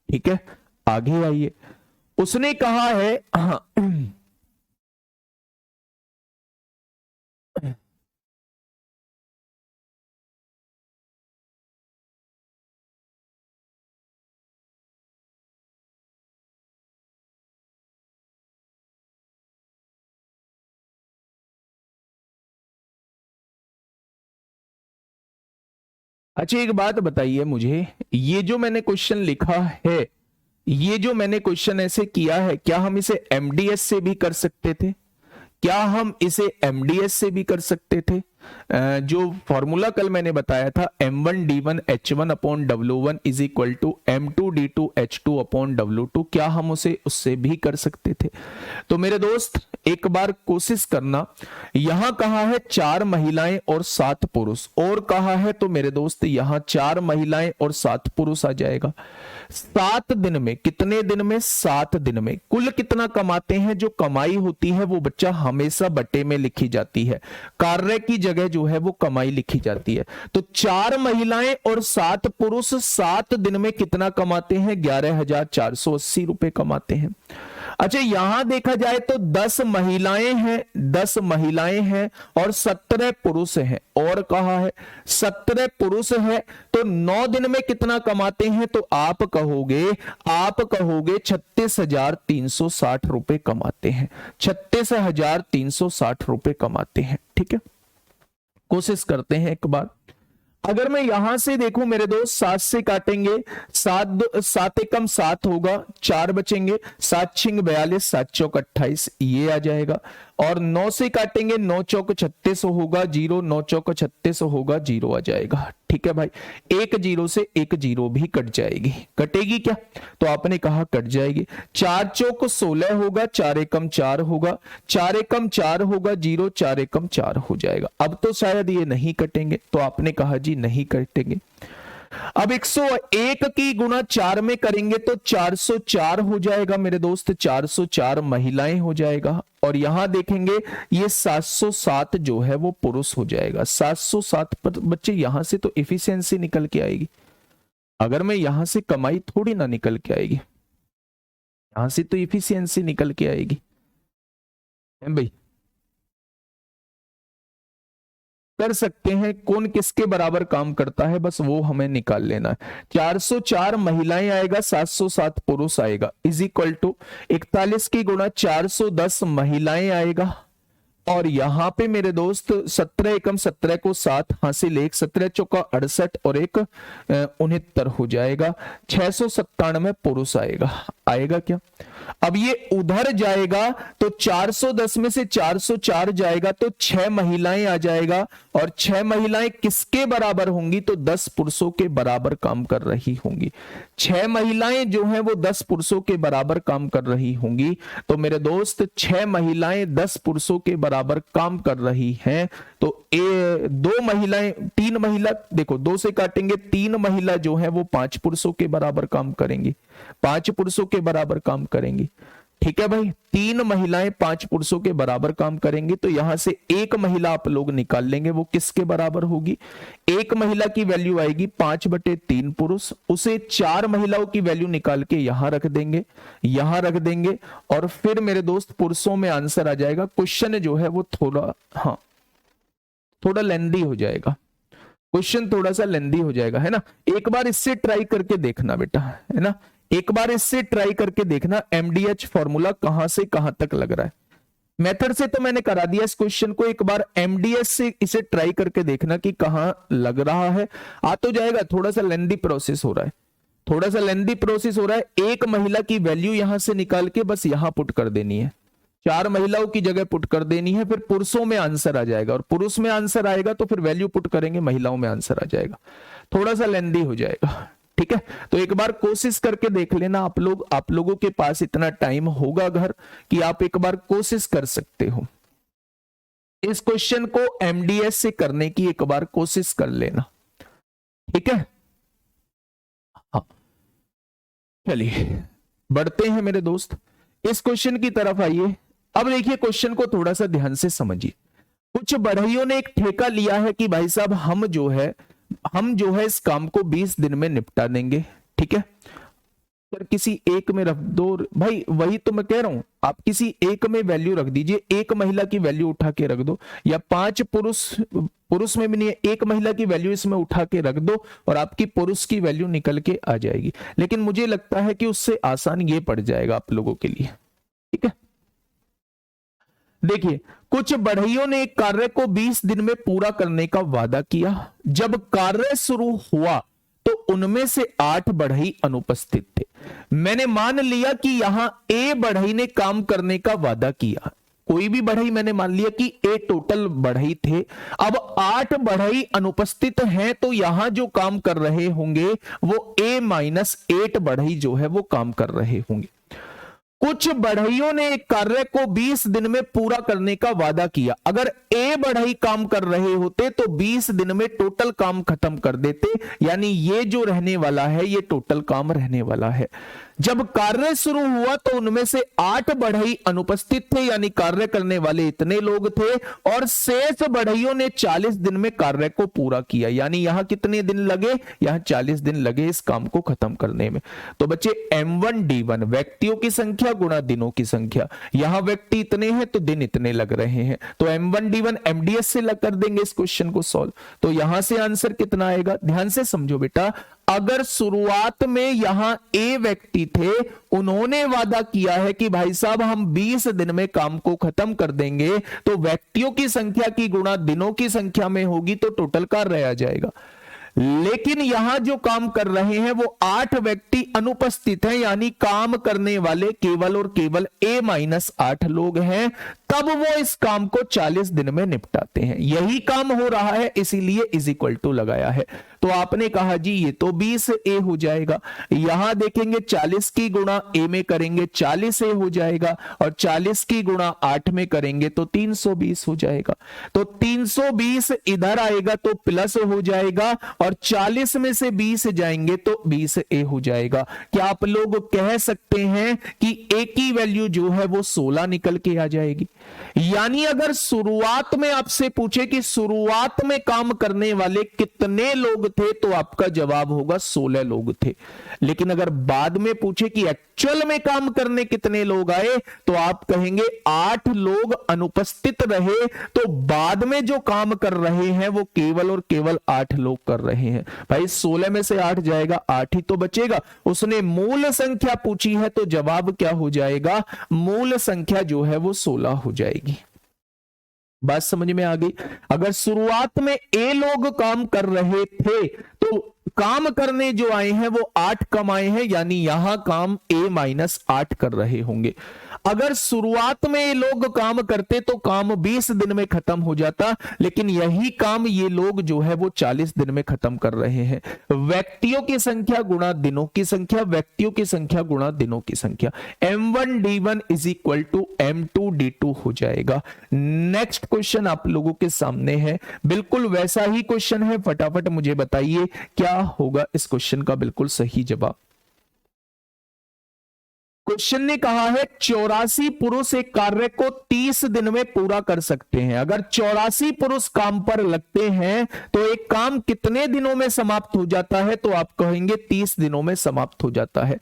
ठीक है, आगे आइए। उसने कहा है अच्छा एक बात बताइए मुझे, ये जो मैंने क्वेश्चन लिखा है, ये जो मैंने क्वेश्चन ऐसे किया है, क्या हम इसे एमडीएस से भी कर सकते थे? क्या हम इसे एमडीएस से भी कर सकते थे? जो फॉर्मूला कल मैंने बताया था M1D1H1 upon W1 is equal to M2D2H2 upon W2, क्या हम उसे उससे भी कर सकते थे? तो मेरे दोस्त एक बार कोशिश करना। यहां कहा है 4 महिलाएं और 7 पुरुष, और कहा है तो मेरे दोस्त यहां 4 महिलाएं और 7 पुरुष आ जाएगा। 7 दिन में, कितने दिन में? 7 दिन में कुल कितना कमाते हैं? जो कमाई होती है वो बच्चा हमेशा बटे में लिखी जाती है, कार्य की जगह जो है वो कमाई लिखी जाती है। तो 4 महिलाएं और 7 पुरुष 7 दिन में कितना कमाते हैं? 11,480 रुपए कमाते हैं। अच्छा यहां देखा जाए तो 10 महिलाएं हैं, 10 महिलाएं हैं और 17 पुरुष हैं, और कहा है 17 पुरुष है तो 9 दिन में कितना कमाते हैं? तो आप कहोगे 36,360 रुपए कमाते हैं, 36,360 रुपए कमाते हैं। ठीक है, कोशिश करते हैं एक बार। अगर मैं यहां से देखूं मेरे दोस्त, 7 से काटेंगे, 7 एकम 7 होगा, 4 बचेंगे, 7 छिंग 42, 7 चौक 28, ये आ जाएगा। और 9 से काटेंगे, 9 चौक 36 होगा 0, 9 चौक 36 होगा 0 आ जाएगा। ठीक है भाई, एक 0 से एक 0 भी कट जाएगी। कटेगी क्या? तो आपने कहा कट जाएगी। 4 चौक 16 होगा, 4 एकम 4 होगा, 4 एकम 4 होगा 0, 4 एकम 4 हो जाएगा। अब तो शायद ये नहीं कटेंगे, तो आपने कहा जी नहीं कटेंगे। अब 101 की गुणा 4 में करेंगे तो 404 हो जाएगा मेरे दोस्त, 404 महिलाएं हो जाएगा। और यहां देखेंगे ये 707 जो है वो पुरुष हो जाएगा। 707 पर बच्चे यहां से तो एफिशिएंसी निकल के आएगी। अगर मैं यहां से कमाई थोड़ी ना निकल के आएगी, यहां से तो एफिशिएंसी निकल के आएगी भाई। कर सकते हैं, कौन किसके बराबर काम करता है बस वो हमें निकाल लेना है। 404 महिलाएं आएगा, 707 पुरुष आएगा, इज इक्वल टू 41 की गुणा 410 महिलाएं आएगा। और यहां पे मेरे दोस्त 17 एकम 17 को 7 हासिल, 1 17 चौका 68 और 1 69 हो जाएगा। 697 पुरुष आएगा। आएगा क्या? अब ये उधर जाएगा तो 410 में से 404 जाएगा तो 6 महिलाएं आ जाएगा। और 6 महिलाएं किसके बराबर होंगी? तो 10 पुरुषों के बराबर काम कर रही होंगी। 6 महिलाएं जो हैं वो 10 पुरुषों के बराबर काम कर रही होंगी। तो मेरे दोस्त 6 महिलाएं 10 पुरुषों के बराबर काम कर रही हैं। तो 2 महिलाएं, 3 महिला, देखो 2 से काटेंगे, 3 महिला जो है वो 5 पुरुषों के बराबर काम करेंगी, 5 पुरुषों के बराबर काम करेंगी। ठीक है भाई, 3 महिलाएं 5 पुरुषों के बराबर काम करेंगे, तो यहां से एक महिला आप लोग निकाल लेंगे, वो किसके बराबर होगी? एक महिला की वैल्यू आएगी 5/3 पुरुष, उसे 4 महिलाओं की वैल्यू निकाल के यहां रख देंगे, यहां रख देंगे, और फिर मेरे दोस्त पुरुषों में आंसर आ जाएगा। क्वेश्चन जो है वो थोड़ा लेंदी हो जाएगा, क्वेश्चन थोड़ा सा लेंदी हो जाएगा, है ना। एक बार इससे ट्राई करके देखना बेटा, है ना, एक बार इससे ट्राई करके देखना, एमडीएच फॉर्मूला कहां से कहां तक लग रहा है। मेथड से तो मैंने करा दिया इस क्वेश्चन को, एक बार एमडीएस से इसे ट्राई करके देखना कि कहां लग रहा है। आ तो जाएगा, थोड़ा सा लेंदी प्रोसेस हो रहा है, थोड़ा सा लेंदी प्रोसेस हो रहा है। एक महिला की वैल्यू यहां से निकाल के बस यहां पुट कर देनी है, 4 महिलाओं की जगह पुट कर देनी है, फिर पुरुषों में आंसर आ जाएगा, और पुरुष में आंसर आएगा तो फिर वैल्यू पुट करेंगे, महिलाओं में आंसर आ जाएगा, थोड़ा सा लेंदी हो जाएगा, ठीक है। तो एक बार कोशिश करके देख लेना आप लोग, आप लोगों के पास इतना टाइम होगा घर कि आप एक बार कोशिश कर सकते हो, इस क्वेश्चन को एमडीएस से करने की एक बार कोशिश कर लेना, ठीक है। हाँ चलिए बढ़ते हैं मेरे दोस्त, इस क्वेश्चन की तरफ आइए। अब देखिए क्वेश्चन को थोड़ा सा ध्यान से समझिए। कुछ बढ़इयों ने एक ठेका लिया है कि भाई साहब हम जो है इस काम को 20 दिन में निपटा देंगे, ठीक है। अगर किसी एक में रख दो भाई, वही तो मैं कह रहा हूं, आप किसी एक में वैल्यू रख दीजिए, एक महिला की वैल्यू उठा के रख दो, या 5 पुरुष में भी नहीं है, एक महिला की वैल्यू इसमें उठा के रख दो और आपकी पुरुष की वैल्यू निकल के आ जाएगी। लेकिन मुझे लगता है कि उससे आसान ये पड़ जाएगा आप लोगों के लिए, ठीक है। देखिए कुछ बढ़इयों ने एक कार्य को 20 दिन में पूरा करने का वादा किया। जब कार्य शुरू हुआ तो उनमें से 8 बढ़ई अनुपस्थित थे। मैंने मान लिया कि यहां ए बढ़ई ने काम करने का वादा किया, कोई भी बढ़ई मैंने मान लिया कि ए टोटल बढ़ई थे। अब 8 बढ़ई अनुपस्थित हैं, तो यहां जो काम कर रहे होंगे वो A-8 बढ़ई जो है वो काम कर रहे होंगे। कुछ बढ़इयों ने एक कार्य को 20 दिन में पूरा करने का वादा किया। अगर ए बढ़ई काम कर रहे होते तो 20 दिन में टोटल काम खत्म कर देते, यानी ये जो रहने वाला है ये टोटल काम रहने वाला है। जब कार्य शुरू हुआ तो उनमें से 8 बढ़ई अनुपस्थित थे, यानी कार्य करने वाले इतने लोग थे, और शेष बढ़इयों ने 40 दिन में कार्य को पूरा किया। यानी यहां कितने दिन लगे? यहां 40 दिन लगे इस काम को खत्म करने में। तो बच्चे M1D1 व्यक्तियों की संख्या गुणा दिनों की संख्या, यहां व्यक्ति इतने हैं तो दिन इतने लग रहे हैं, तो M1D1 MDS से कर देंगे इस क्वेश्चन को सॉल्व। तो यहां से आंसर कितना आएगा? ध्यान से समझो बेटा, अगर शुरुआत में यहां ए व्यक्ति थे, उन्होंने वादा किया है कि भाई साहब हम 20 दिन में काम को खत्म कर देंगे, तो व्यक्तियों की संख्या की गुणा दिनों की संख्या में होगी तो टोटल कार्य आ जाएगा। लेकिन यहां जो काम कर रहे हैं वो 8 व्यक्ति अनुपस्थित हैं, यानी काम करने वाले केवल और केवल A-8 लोग हैं, तब वो इस काम को 40 दिन में निपटाते हैं। यही काम हो रहा है, इसीलिए इज इक्वल टू लगाया है। तो आपने कहा जी ये तो 20 A हो जाएगा, यहां देखेंगे 40 की गुणा A में करेंगे 40 A हो जाएगा, और 40 की गुणा 8 में करेंगे तो 320 हो जाएगा। तो 320 इधर आएगा तो प्लस हो जाएगा, और 40 में से 20 जाएंगे तो 20 A हो जाएगा। क्या आप लोग कह सकते हैं कि A की वैल्यू जो है वो 16 निकल के आ जाएगी? यानी अगर शुरुआत में आपसे पूछे कि शुरुआत में काम करने वाले कितने लोग थे, तो आपका जवाब होगा 16 लोग थे। लेकिन अगर बाद में पूछे कि एक्चुअल में काम करने कितने लोग आए, तो आप कहेंगे 8 लोग अनुपस्थित रहे, तो बाद में जो काम कर रहे हैं वो केवल और केवल 8 लोग कर रहे हैं। भाई 16 में से 8 जाएगा, 8 ही तो बचेगा। उसने मूल संख्या पूछी है तो जवाब क्या हो जाएगा? मूल संख्या जो है वो 16 हो जाएगी। बात समझ में आ गई? अगर शुरुआत में ए लोग काम कर रहे थे तो काम करने जो आए हैं वो 8 कम आए हैं, यानी यहां काम A-8 कर रहे होंगे। अगर शुरुआत में ये लोग काम करते तो काम 20 दिन में खत्म हो जाता, लेकिन यही काम ये लोग जो है वो 40 दिन में खत्म कर रहे हैं। व्यक्तियों की संख्या गुणा दिनों की संख्या, व्यक्तियों की संख्या गुणा दिनों की संख्या, M1D1 is equal to M2D2 हो जाएगा। नेक्स्ट क्वेश्चन आप लोगों के सामने है, बिल्कुल वैसा ही क्वेश्चन है, फटाफट मुझे बताइए क्या होगा इस क्वेश्चन का बिल्कुल सही जवाब। क्वेश्चन ने कहा है 84 पुरुष एक कार्य को 30 दिन में पूरा कर सकते हैं। अगर 84 पुरुष काम पर लगते हैं तो एक काम कितने दिनों में समाप्त हो जाता है? तो आप कहेंगे 30 दिनों में समाप्त हो जाता है।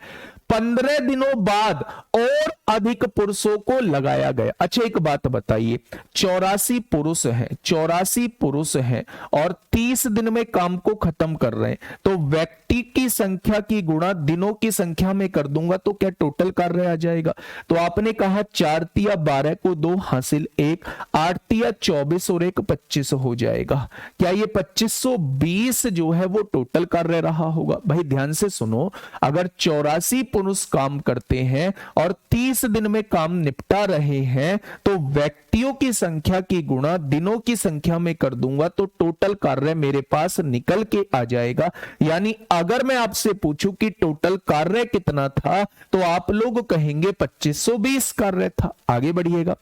15 दिनों बाद और अधिक पुरुषों को लगाया गया। अच्छा एक बात बताइए, 84 पुरुष हैं, 84 पुरुष हैं और 30 दिन में काम को खत्म कर रहे हैं, तो व्यक्ति की संख्या की गुणा दिनों की संख्या में कर दूंगा तो क्या टोटल कार्य आ जाएगा? तो आपने कहा 4 तिया 12 को 2 हासिल 1, 8 तिया 24 और 1 25 हो जाएगा। क्या ये 2520 जो है वो टोटल कार्य रहा होगा? भाई ध्यान से सुनो, अगर 84 पुरुष काम करते हैं और 30 दिन में काम निपटा रहे हैं तो व्यक्तियों की संख्या की गुणा दिनों की संख्या में कर दूंगा तो टोटल कार्य मेरे पास निकल के आ जाएगा। यानी अगर मैं आपसे पूछूं कि टोटल कार्य कितना था तो आप लोग कहेंगे 2520 कार्य था। आगे बढ़िएगा।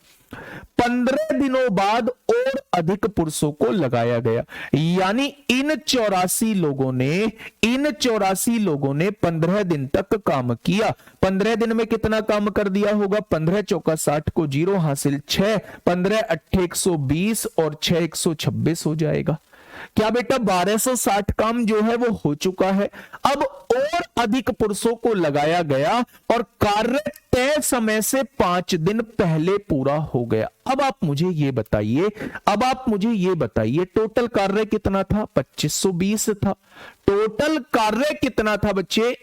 15 दिनों बाद और अधिक पुरुषों को लगाया गया, यानी इन 84 लोगों ने 15 दिन तक काम किया। 15 दिन में कितना काम कर दिया होगा? 15 चौका 60 को 0 हासिल 6, 15 अट्ठे 120 और 6 126 हो जाएगा। क्या बेटा 1260 काम जो है वो हो चुका है। अब और अधिक पुरुषों को लगाया गया और कार्य तय समय से 5 दिन पहले पूरा हो गया। अब आप मुझे ये बताइए टोटल कार्य कितना था? 2520 था। टोटल कार्य कितना था बच्चे?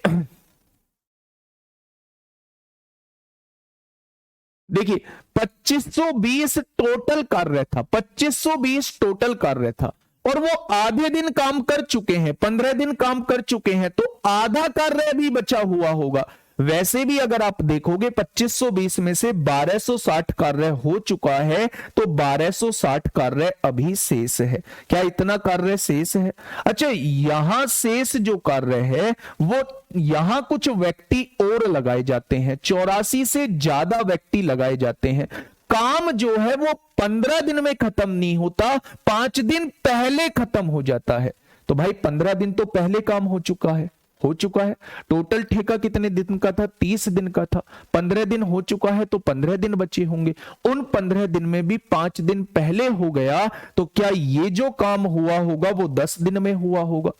देखिए 2520 टोटल कार्य था, 2520 टोटल कार्य था और वो आधे दिन काम कर चुके हैं, 15 दिन काम कर चुके हैं, तो आधा कार्य भी बचा हुआ होगा। वैसे भी अगर आप देखोगे 2520 में से 1260 कार्य हो चुका है तो 1260 कार्य अभी शेष है। क्या इतना कार्य शेष है? अच्छा यहां शेष जो कार्य है वो यहां कुछ व्यक्ति और लगाए जाते हैं, 84 से ज्यादा व्यक्ति लगाए जाते हैं। काम जो है वो 15 दिन में खत्म नहीं होता, 5 दिन पहले खत्म हो जाता है। तो भाई 15 दिन तो पहले काम हो चुका है। टोटल ठेका कितने दिन का था? 30 दिन का था। 15 दिन हो चुका है तो 15 दिन बचे होंगे। उन 15 दिन में भी 5 दिन पहले हो गया तो क्या ये जो काम हुआ होगा वो 10 दिन में हुआ होगा?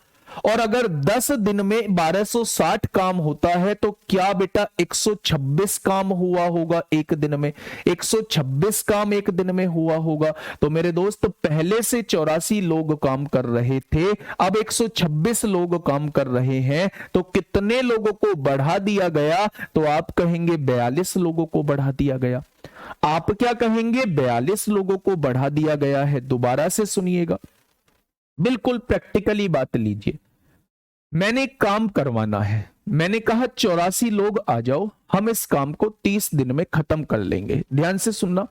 और अगर 10 दिन में 1260 काम होता है तो क्या बेटा 126 काम हुआ होगा एक दिन में? 126 काम एक दिन में हुआ होगा। तो मेरे दोस्त पहले से 84 लोग काम कर रहे थे, अब 126 लोग काम कर रहे हैं, तो कितने लोगों को बढ़ा दिया गया? तो आप कहेंगे 42 लोगों को बढ़ा दिया गया। आप क्या कहेंगे? 42 लोगों को बढ़ा दिया गया है। दोबारा से सुनिएगा, बिल्कुल प्रैक्टिकली बात लीजिए। मैंने काम करवाना है, मैंने कहा 84 लोग आ जाओ, हम इस काम को 30 दिन में खत्म कर लेंगे। ध्यान से सुनना,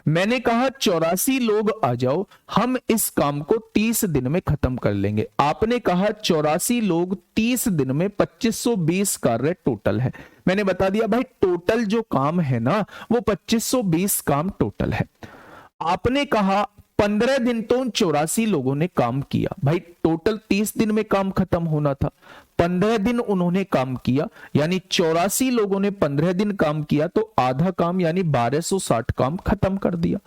मैंने कहा 84 लोग आ जाओ, हम इस काम को 30 दिन में खत्म कर लेंगे। आपने कहा 84 लोग 30 दिन में 2520 कार्य टोटल है। मैंने बता दिया भाई टोटल जो काम है ना वो 2520 काम टोटल है। आपने कहा 15 दिन तो उन 84 लोगों ने काम किया। भाई टोटल 30 दिन में काम खत्म होना था, 15 दिन उन्होंने काम किया, यानी 84 लोगों ने 15 दिन काम किया तो आधा काम यानी 1260 काम खत्म कर दिया।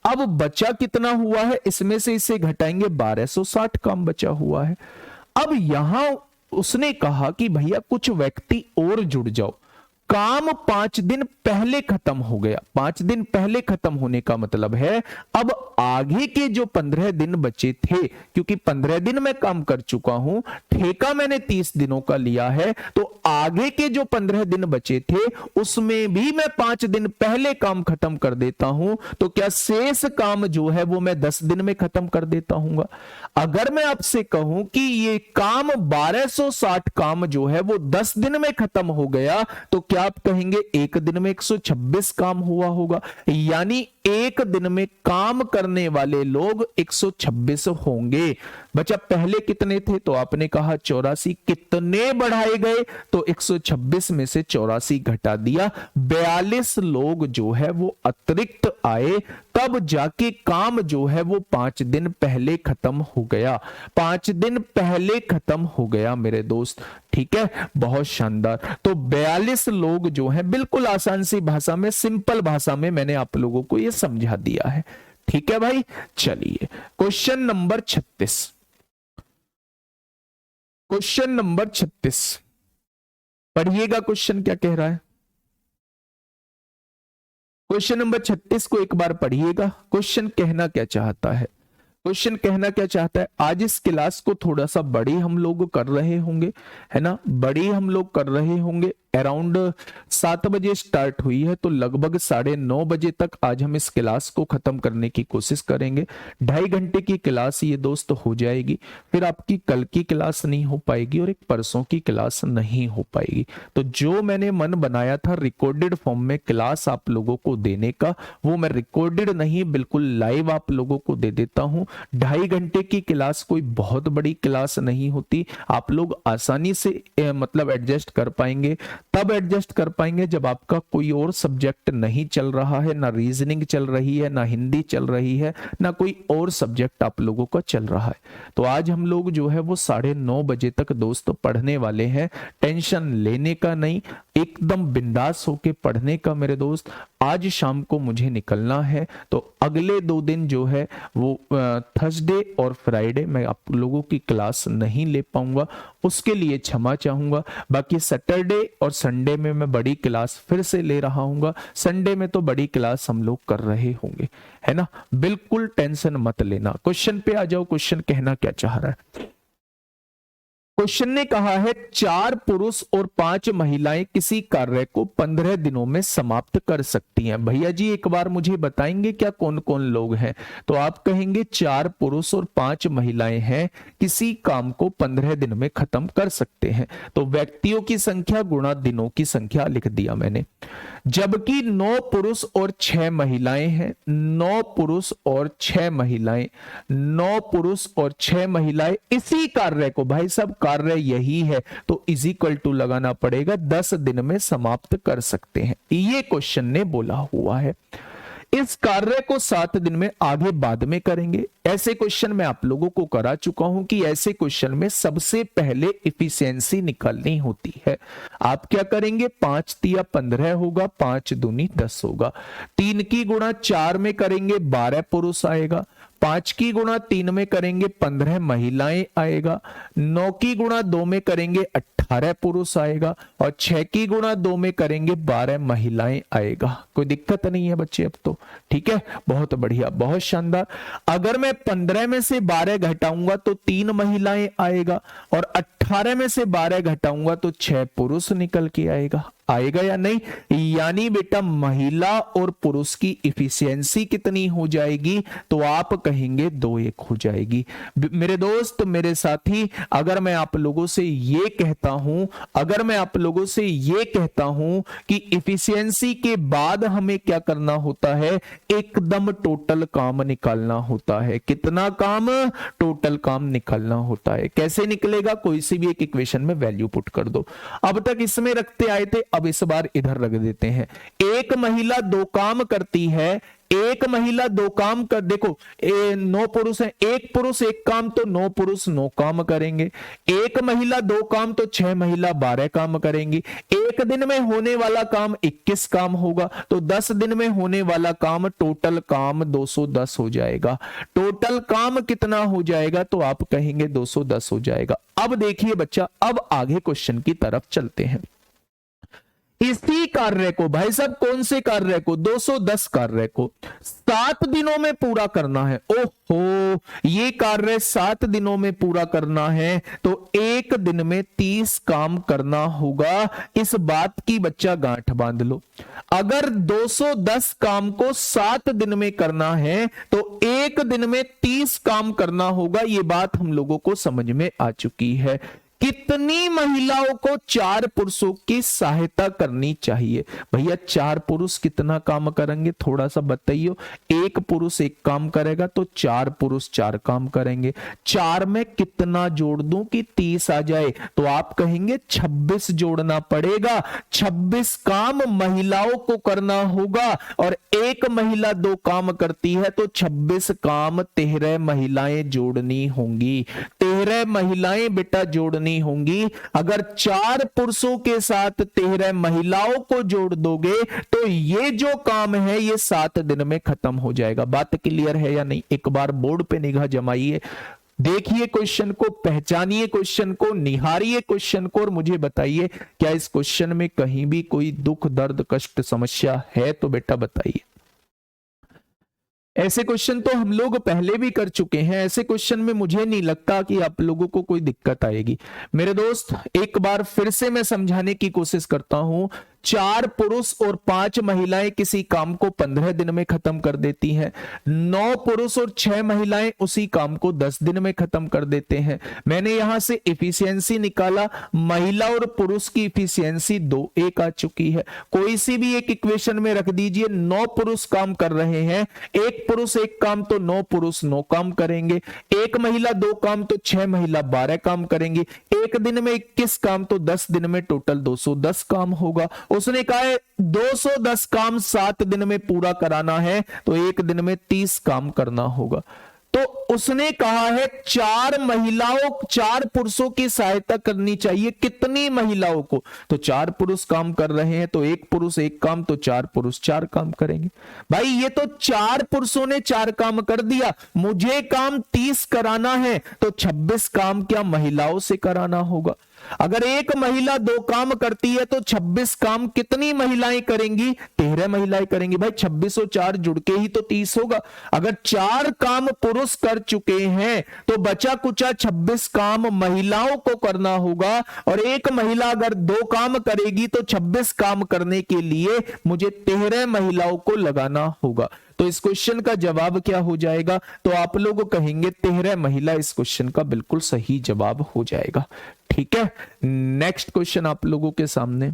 अब बचा कितना हुआ है? इसमें से इसे घटाएंगे, 1260 काम बचा हुआ है। अब यहां उसने कहा कि भैया कुछ व्यक्ति और जुड़ जाओ। काम 5 दिन पहले खत्म हो गया। 5 दिन पहले खत्म होने का मतलब है अब आगे के जो 15 दिन बचे थे, क्योंकि 15 दिन मैं काम कर चुका हूं, ठेका मैंने 30 दिनों का लिया है, तो आगे के जो 15 दिन बचे थे उसमें भी मैं 5 दिन पहले काम खत्म कर देता हूं। तो क्या शेष काम जो है वो मैं 10 दिन में खत्म कर देता हूं? अगर मैं आपसे कहूं कि ये काम 1260 काम जो है वो 10 दिन में खत्म हो गया तो क्या आप कहेंगे एक दिन में 126 काम हुआ होगा? यानी एक दिन में काम करने वाले लोग 126 होंगे। बच्चा पहले कितने थे? तो आपने कहा 84। कितने बढ़ाए गए? तो 126 में से 84 घटा दिया, 42 लोग जो है वो अतिरिक्त आए, तब जाके काम जो है वो 5 दिन पहले खत्म हो गया। 5 दिन पहले खत्म हो गया मेरे दोस्त, ठीक है, बहुत शानदार। तो 42 लोग जो हैं बिल्कुल आसान सी भाषा में, सिंपल भाषा में मैंने आप लोगों को ये समझा दिया है। ठीक है भाई, चलिए क्वेश्चन नंबर 36। क्वेश्चन नंबर 36 पढ़िएगा, क्वेश्चन क्या कह रहा है। क्वेश्चन नंबर 36 को एक बार पढ़िएगा। क्वेश्चन कहना क्या चाहता है, क्वेश्चन कहना क्या चाहता है, आज इस क्लास को थोड़ा सा बड़ी हम लोग कर रहे होंगे, है ना, बड़ी हम लोग कर रहे होंगे। अराउंड 7 बजे स्टार्ट हुई है, तो लगभग 9:30 बजे तक आज हम इस क्लास को खत्म करने की कोशिश करेंगे। 2.5 घंटे की क्लास ये दोस्त हो जाएगी, फिर आपकी कल की क्लास नहीं हो पाएगी और एक परसों की क्लास नहीं हो पाएगी। तो जो मैंने मन बनाया था रिकॉर्डेड फॉर्म में क्लास आप लोगों को देने का, वो मैं रिकॉर्डेड नहीं बिल्कुल लाइव आप लोगों को दे देता हूं। 2.5 घंटे की क्लास कोई बहुत बड़ी क्लास नहीं होती, आप लोग आसानी से मतलब एडजस्ट कर पाएंगे। तब एडजस्ट कर पाएंगे जब आपका कोई और सब्जेक्ट नहीं चल रहा है, ना रीजनिंग चल रही है, ना हिंदी चल रही है, ना कोई और सब्जेक्ट आप लोगों का चल रहा है। तो आज हम लोग जो है वो 9:30 बजे तक दोस्तों पढ़ने वाले हैं। टेंशन लेने का नहीं, एकदम बिंदास होके पढ़ने का मेरे दोस्त। आज शाम को मुझे निकलना है, तो अगले 2 दिन जो है वो थर्सडे और फ्राइडे मैं आप लोगों की क्लास नहीं ले पाऊंगा, उसके लिए क्षमा चाहूंगा। बाकी सैटरडे और संडे में मैं बड़ी क्लास फिर से ले रहा हूंगा। संडे में तो बड़ी क्लास हम लोग कर रहे होंगे, है ना, बिल्कुल टेंशन मत लेना। क्वेश्चन पे आ जाओ, क्वेश्चन कहना क्या चाह रहा है। क्वेश्चन ने कहा है 4 पुरुष और 5 महिलाएं किसी कार्य को 15 दिनों में समाप्त कर सकती हैं। भैया जी एक बार मुझे बताएंगे क्या कौन कौन लोग हैं। तो आप कहेंगे 4 पुरुष और 5 महिलाएं हैं, किसी काम को 15 दिन में खत्म कर सकते हैं। तो व्यक्तियों की संख्या गुणा दिनों की संख्या लिख दिया मैंने। जबकि 9 पुरुष और 6 महिलाएं हैं, 9 पुरुष और 6 महिलाएं, 9 पुरुष और 6 महिलाएं इसी कार्य को, भाई साहब कार्य यही है तो इज इक्वल टू लगाना पड़ेगा, 10 दिन में समाप्त कर सकते हैं। ये क्वेश्चन ने बोला हुआ है। इस कार्य को 7 दिन में आगे बाद में करेंगे। ऐसे क्वेश्चन मैं आप लोगों को करा चुका हूं कि ऐसे क्वेश्चन में सबसे पहले इफिशियंसी निकालनी होती है। आप क्या करेंगे, 5 तिया 15 होगा, 5 दूनी 10 होगा। 3 की गुणा 4 में करेंगे 12 पुरुष आएगा, 5 की गुणा 3 में करेंगे 15 महिलाएं आएगा, 9 की गुणा 2 में करेंगे 18 पुरुष आएगा, और 6 की गुणा 2 में करेंगे 12 महिलाएं आएगा। कोई दिक्कत नहीं है बच्चे अब तो, ठीक है, बहुत बढ़िया, बहुत शानदार। अगर मैं 15 में से 12 घटाऊंगा तो 3 महिलाएं आएगा, और 18 में से 12 घटाऊंगा तो 6 पुरुष निकल के आएगा। आएगा या नहीं, यानी बेटा महिला और पुरुष की इफिशियंसी कितनी हो जाएगी, तो आप कहेंगे 2-1 हो जाएगी। मेरे दोस्त मेरे साथी, अगर मैं आप लोगों से ये कहता हूं, अगर मैं आप लोगों से ये कहता हूं कि इफिशियंसी के बाद हमें क्या करना होता है, एकदम टोटल काम निकालना होता है। कितना काम, टोटल काम निकालना होता है। कैसे निकलेगा, कोई सी भी एक इक्वेशन में वैल्यू पुट कर दो। अब तक इसमें रखते आए थे, अब इस बार इधर रख देते हैं। एक महिला 2 काम करती है, एक महिला 2 काम कर, देखो 9 पुरुष हैं, एक पुरुष 1 काम, तो 9 पुरुष 9 काम करेंगे। एक महिला 2 काम तो 6 महिला 12 काम करेंगी। एक दिन में होने वाला काम 21 काम होगा, तो 10 दिन में होने वाला काम, टोटल काम 210 हो जाएगा। टोटल काम कितना हो जाएगा, तो आप कहेंगे 210 हो जाएगा। अब देखिए बच्चा, अब आगे क्वेश्चन की तरफ चलते हैं। इसी कार्य को, भाई साहब कौन से कार्य को, 210 कार्य को 7 दिनों में पूरा करना है। ओहो, ये कार्य 7 दिनों में पूरा करना है, तो एक दिन में 30 काम करना होगा। इस बात की बच्चा गांठ बांध लो। अगर 210 काम को 7 दिन में करना है, तो एक दिन में 30 काम करना होगा। ये बात हम लोगों को समझ में आ चुकी है। कितनी महिलाओं को 4 पुरुषों की सहायता करनी चाहिए। भैया 4 पुरुष कितना काम करेंगे, थोड़ा सा बताइए। एक पुरुष 1 काम करेगा, तो 4 पुरुष 4 काम करेंगे। 4 में कितना जोड़ दूं कि 30 आ जाए, तो आप कहेंगे 26 जोड़ना पड़ेगा। 26 काम महिलाओं को करना होगा, और एक महिला 2 काम करती है, तो 26 काम 13 महिलाएं जोड़नी होंगी। 13 महिलाएं बेटा जोड़नी करनी होंगी। अगर 4 पुरुषों के साथ 13 महिलाओं को जोड़ दोगे तो ये जो काम है ये 7 दिन में खत्म हो जाएगा। बात क्लियर है या नहीं? एक बार बोर्ड पे निगाह जमाइए, देखिए क्वेश्चन को, पहचानिए क्वेश्चन को, निहारिए क्वेश्चन को और मुझे बताइए क्या इस क्वेश्चन में कहीं भी कोई दुख, दर्द, कष्ट, समस्या है तो बेटा बताइए। ऐसे क्वेश्चन तो हम लोग पहले भी कर चुके हैं, ऐसे क्वेश्चन में मुझे नहीं लगता कि आप लोगों को कोई दिक्कत आएगी। मेरे दोस्त एक बार फिर से मैं समझाने की कोशिश करता हूं। 4 पुरुष और 5 महिलाएं किसी काम को 15 दिन में खत्म कर देती हैं। 9 पुरुष और 6 महिलाएं उसी काम को 10 दिन में खत्म कर देते हैं। मैंने यहां से इफिशियंसी निकाला, महिला और पुरुष की इफिशियंसी 2:1 आ चुकी है। कोई सी भी एक इक्वेशन में रख दीजिए, 9 पुरुष काम कर रहे हैं, 1 पुरुष 1 काम तो 9 पुरुष 9 काम करेंगे, 1 महिला 2 काम तो 6 महिला 12 काम करेंगे, 1 दिन में 21 काम तो 10 दिन में टोटल 210 काम होगा। उसने कहा है 210 काम 7 दिन में पूरा कराना है तो 1 दिन में 30 काम करना होगा। तो उसने कहा है 4 पुरुषों की सहायता करनी चाहिए। कितनी महिलाओं को? तो 4 पुरुष काम कर रहे हैं तो 1 पुरुष 1 काम तो 4 पुरुष 4 काम करेंगे। भाई ये तो 4 पुरुषों ने 4 काम कर दिया, मुझे काम 30 कराना है तो 26 काम क्या महिलाओं से कराना होगा। अगर 1 महिला 2 काम करती है तो 26 काम कितनी महिलाएं करेंगी? 13 महिलाएं करेंगी। भाई 26 और 4 जुड़ के ही तो 30 होगा। अगर 4 काम पुरुष कर चुके हैं तो बचा कुचा 26 काम महिलाओं को करना होगा, और 1 महिला अगर 2 काम करेगी तो 26 काम करने के लिए मुझे 13 महिलाओं को लगाना होगा। तो इस क्वेश्चन का जवाब क्या हो जाएगा? तो आप लोग कहेंगे 13 महिला इस क्वेश्चन का बिल्कुल सही जवाब हो जाएगा। ठीक है, नेक्स्ट क्वेश्चन आप लोगों के सामने,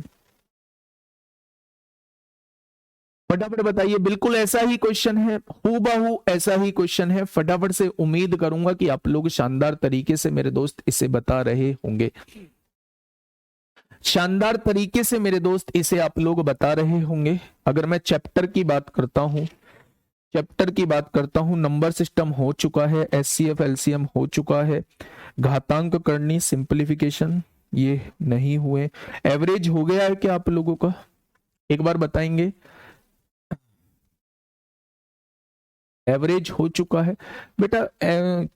फटाफट बताइए। बिल्कुल ऐसा ही क्वेश्चन है, हूबहू ऐसा ही क्वेश्चन है। फटाफट से, उम्मीद करूंगा कि आप लोग शानदार तरीके से मेरे दोस्त इसे बता रहे होंगे। शानदार तरीके से मेरे दोस्त इसे आप लोग बता रहे होंगे। अगर मैं चैप्टर की बात करता हूं, नंबर सिस्टम हो चुका है, एचसीएफ एलसीएम हो चुका है, घातांक करनी, सिंपलीफिकेशन ये नहीं हुए, एवरेज हो गया है क्या आप लोगों का? एक बार बताएंगे। एवरेज हो चुका है बेटा।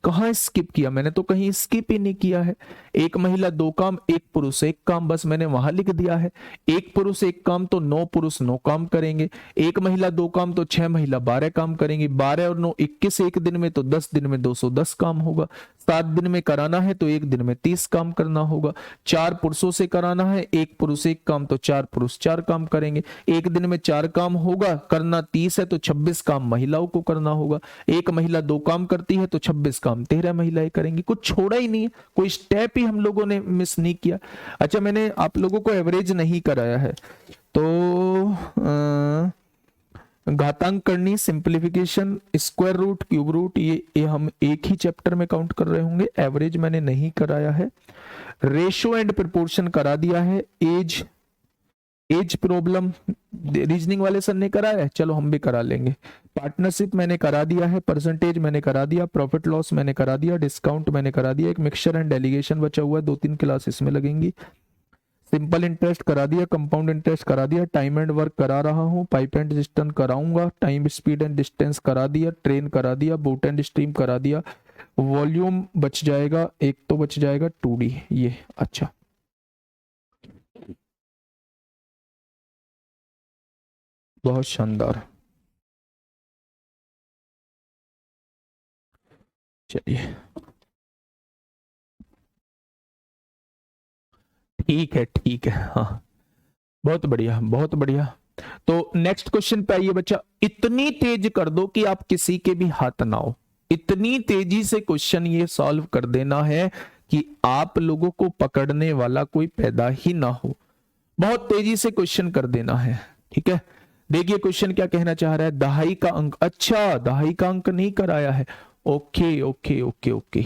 कहाँ स्किप किया? मैंने तो कहीं स्किप ही नहीं किया है। 1 महिला 2 काम, 1 पुरुष 1 काम, बस मैंने वहां लिख दिया है। 1 पुरुष 1 काम तो 9 पुरुष 9 काम करेंगे, 1 महिला 2 काम तो 6 महिला 12 काम करेंगी, 12 और 9 21, 1 दिन में तो 10 दिन में 210 काम होगा। 7 दिन में कराना है तो 1 दिन में 30 काम करना होगा। 4 पुरुषों से कराना है, 1 पुरुष 1 काम तो 4 पुरुष 4 काम करेंगे। 1 दिन में 4 काम होगा, करना 30 है तो 26 काम महिलाओं को करना होगा। 1 महिला 2 काम करती है तो 26 काम 13 महिलाएं करेंगी। कुछ छोड़ा ही नहीं है, कोई स्टेप ही हम लोगों ने मिस नहीं किया। अच्छा, मैंने आप लोगों को एवरेज नहीं कराया है तो घातांक करनी, simplification, square root, cube root, ये हम एक ही चैप्टर में काउंट कर रहे होंगे। एवरेज मैंने नहीं कराया है। रेशो एंड प्रोपोर्शन करा दिया है। एज प्रॉब्लम रीजनिंग वाले सर ने कराया है, चलो हम भी करा लेंगे। पार्टनरशिप मैंने करा दिया है, परसेंटेज मैंने करा दिया, प्रॉफिट लॉस मैंने करा दिया, डिस्काउंट मैंने करा दिया। एक मिक्सचर एंड डेलीगेशन बचा हुआ है, 2-3 क्लास इसमें लगेंगी। सिंपल इंटरेस्ट करा दिया, कंपाउंड इंटरेस्ट करा दिया, टाइम एंड वर्क करा रहा हूँ, पाइप एंड डिस्टेंस कराऊंगा, टाइम स्पीड एंड डिस्टेंस करा दिया, ट्रेन करा दिया, बोट एंड स्ट्रीम करा दिया। वॉल्यूम बच जाएगा, एक तो बच जाएगा 2D ये। अच्छा, बहुत शानदार, चलिए ठीक है, हाँ बहुत बढ़िया बहुत बढ़िया। तो नेक्स्ट क्वेश्चन पे आइए बच्चा। इतनी तेज कर दो कि आप किसी के भी हाथ ना हो। इतनी तेजी से क्वेश्चन ये सॉल्व कर देना है कि आप लोगों को पकड़ने वाला कोई पैदा ही ना हो। बहुत तेजी से क्वेश्चन कर देना है, ठीक है। देखिए क्वेश्चन क्या कहना चाह रहा है, दहाई का अंक। अच्छा, दहाई का अंक नहीं कराया है, ओके ओके ओके ओके,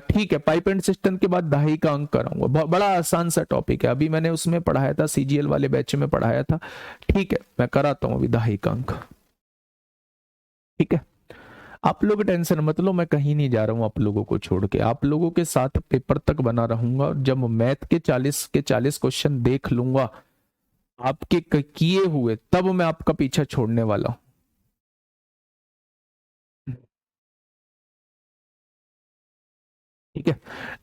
ठीक है। पाइप एंड सिस्टम के बाद दहाई का अंक कराऊंगा। बड़ा आसान सा टॉपिक है, अभी मैंने उसमें पढ़ाया था, सीजीएल वाले बैच में पढ़ाया था। ठीक है, मैं कराता हूं अभी दहाई का अंक, ठीक है। आप लोग टेंशन मत लो, मैं कहीं नहीं जा रहा हूं आप लोगों को छोड़ के, आप लोगों के साथ पेपर तक बना रहूंगा। और जब मैथ के 40 क्वेश्चन देख लूंगा आपके किए हुए, तब मैं आपका पीछा छोड़ने वाला हूं। ठीक है,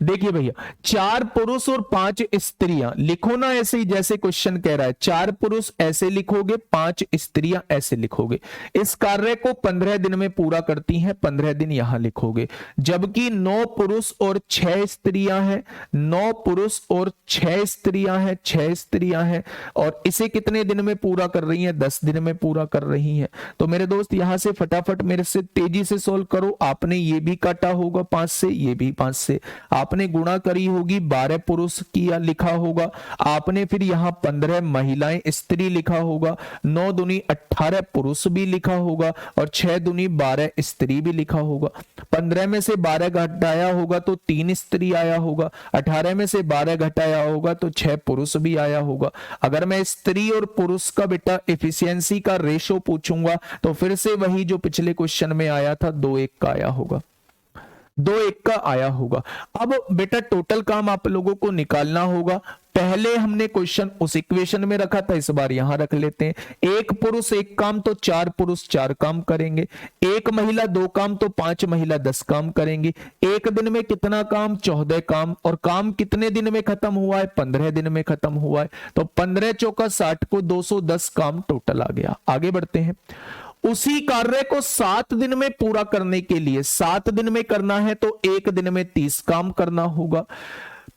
देखिए भैया, 4 पुरुष और 5 स्त्रियां लिखो ना ऐसे ही, जैसे क्वेश्चन कह रहा है 4 पुरुष ऐसे लिखोगे, 5 स्त्रियां ऐसे लिखोगे। इस कार्य को 15 दिन में पूरा करती हैं, 15 दिन यहां लिखोगे। जबकि 9 पुरुष और 6 स्त्रियां हैं, 9 पुरुष और 6 स्त्रियां हैं, 6 स्त्रियां हैं, और इसे कितने दिन में पूरा कर रही हैं? 10 दिन में पूरा कर रही हैं। तो मेरे दोस्त यहां से फटाफट मेरे से तेजी से सोल्व करो। आपने ये भी काटा होगा 5 से, ये भी 5 से, आपने गुणा करी होगी, 12 पुरुष किया लिखा होगा, आपने फिर यहां 15 महिलाएं स्त्री लिखा होगा, 9 दूनी 18 पुरुष भी लिखा होगा, और 6 दूनी 12 स्त्री भी लिखा होगा। 15 में से 12 घटाया होगा तो 3 स्त्री आया होगा, 18 में से 12 घटाया होगा तो 6 पुरुष भी आया होगा। अगर मैं स्त्री और पुरुष का बेटा एफिशिएंसी का रेशो पूछूंगा तो फिर से वही जो पिछले क्वेश्चन में आया था, 2:1 का आया होगा, 2:1 का आया होगा। अब बेटा टोटल काम आप लोगों को निकालना होगा। पहले हमने क्वेश्चन उस इक्वेशन में रखा था, इस बार यहां रख लेते हैं। 1 पुरुष 1 काम तो 4 पुरुष 4 काम करेंगे, 1 महिला 2 काम तो 5 महिला 10 काम करेंगे। एक दिन में कितना काम? 14 काम। और काम कितने दिन में खत्म हुआ है? 15 दिन में खत्म हुआ है। तो 15 चौका 60 को 210 काम टोटल आ गया। आगे बढ़ते हैं। उसी कार्य को 7 दिन में पूरा करने के लिए, 7 दिन में करना है तो 1 दिन में 30 काम करना होगा।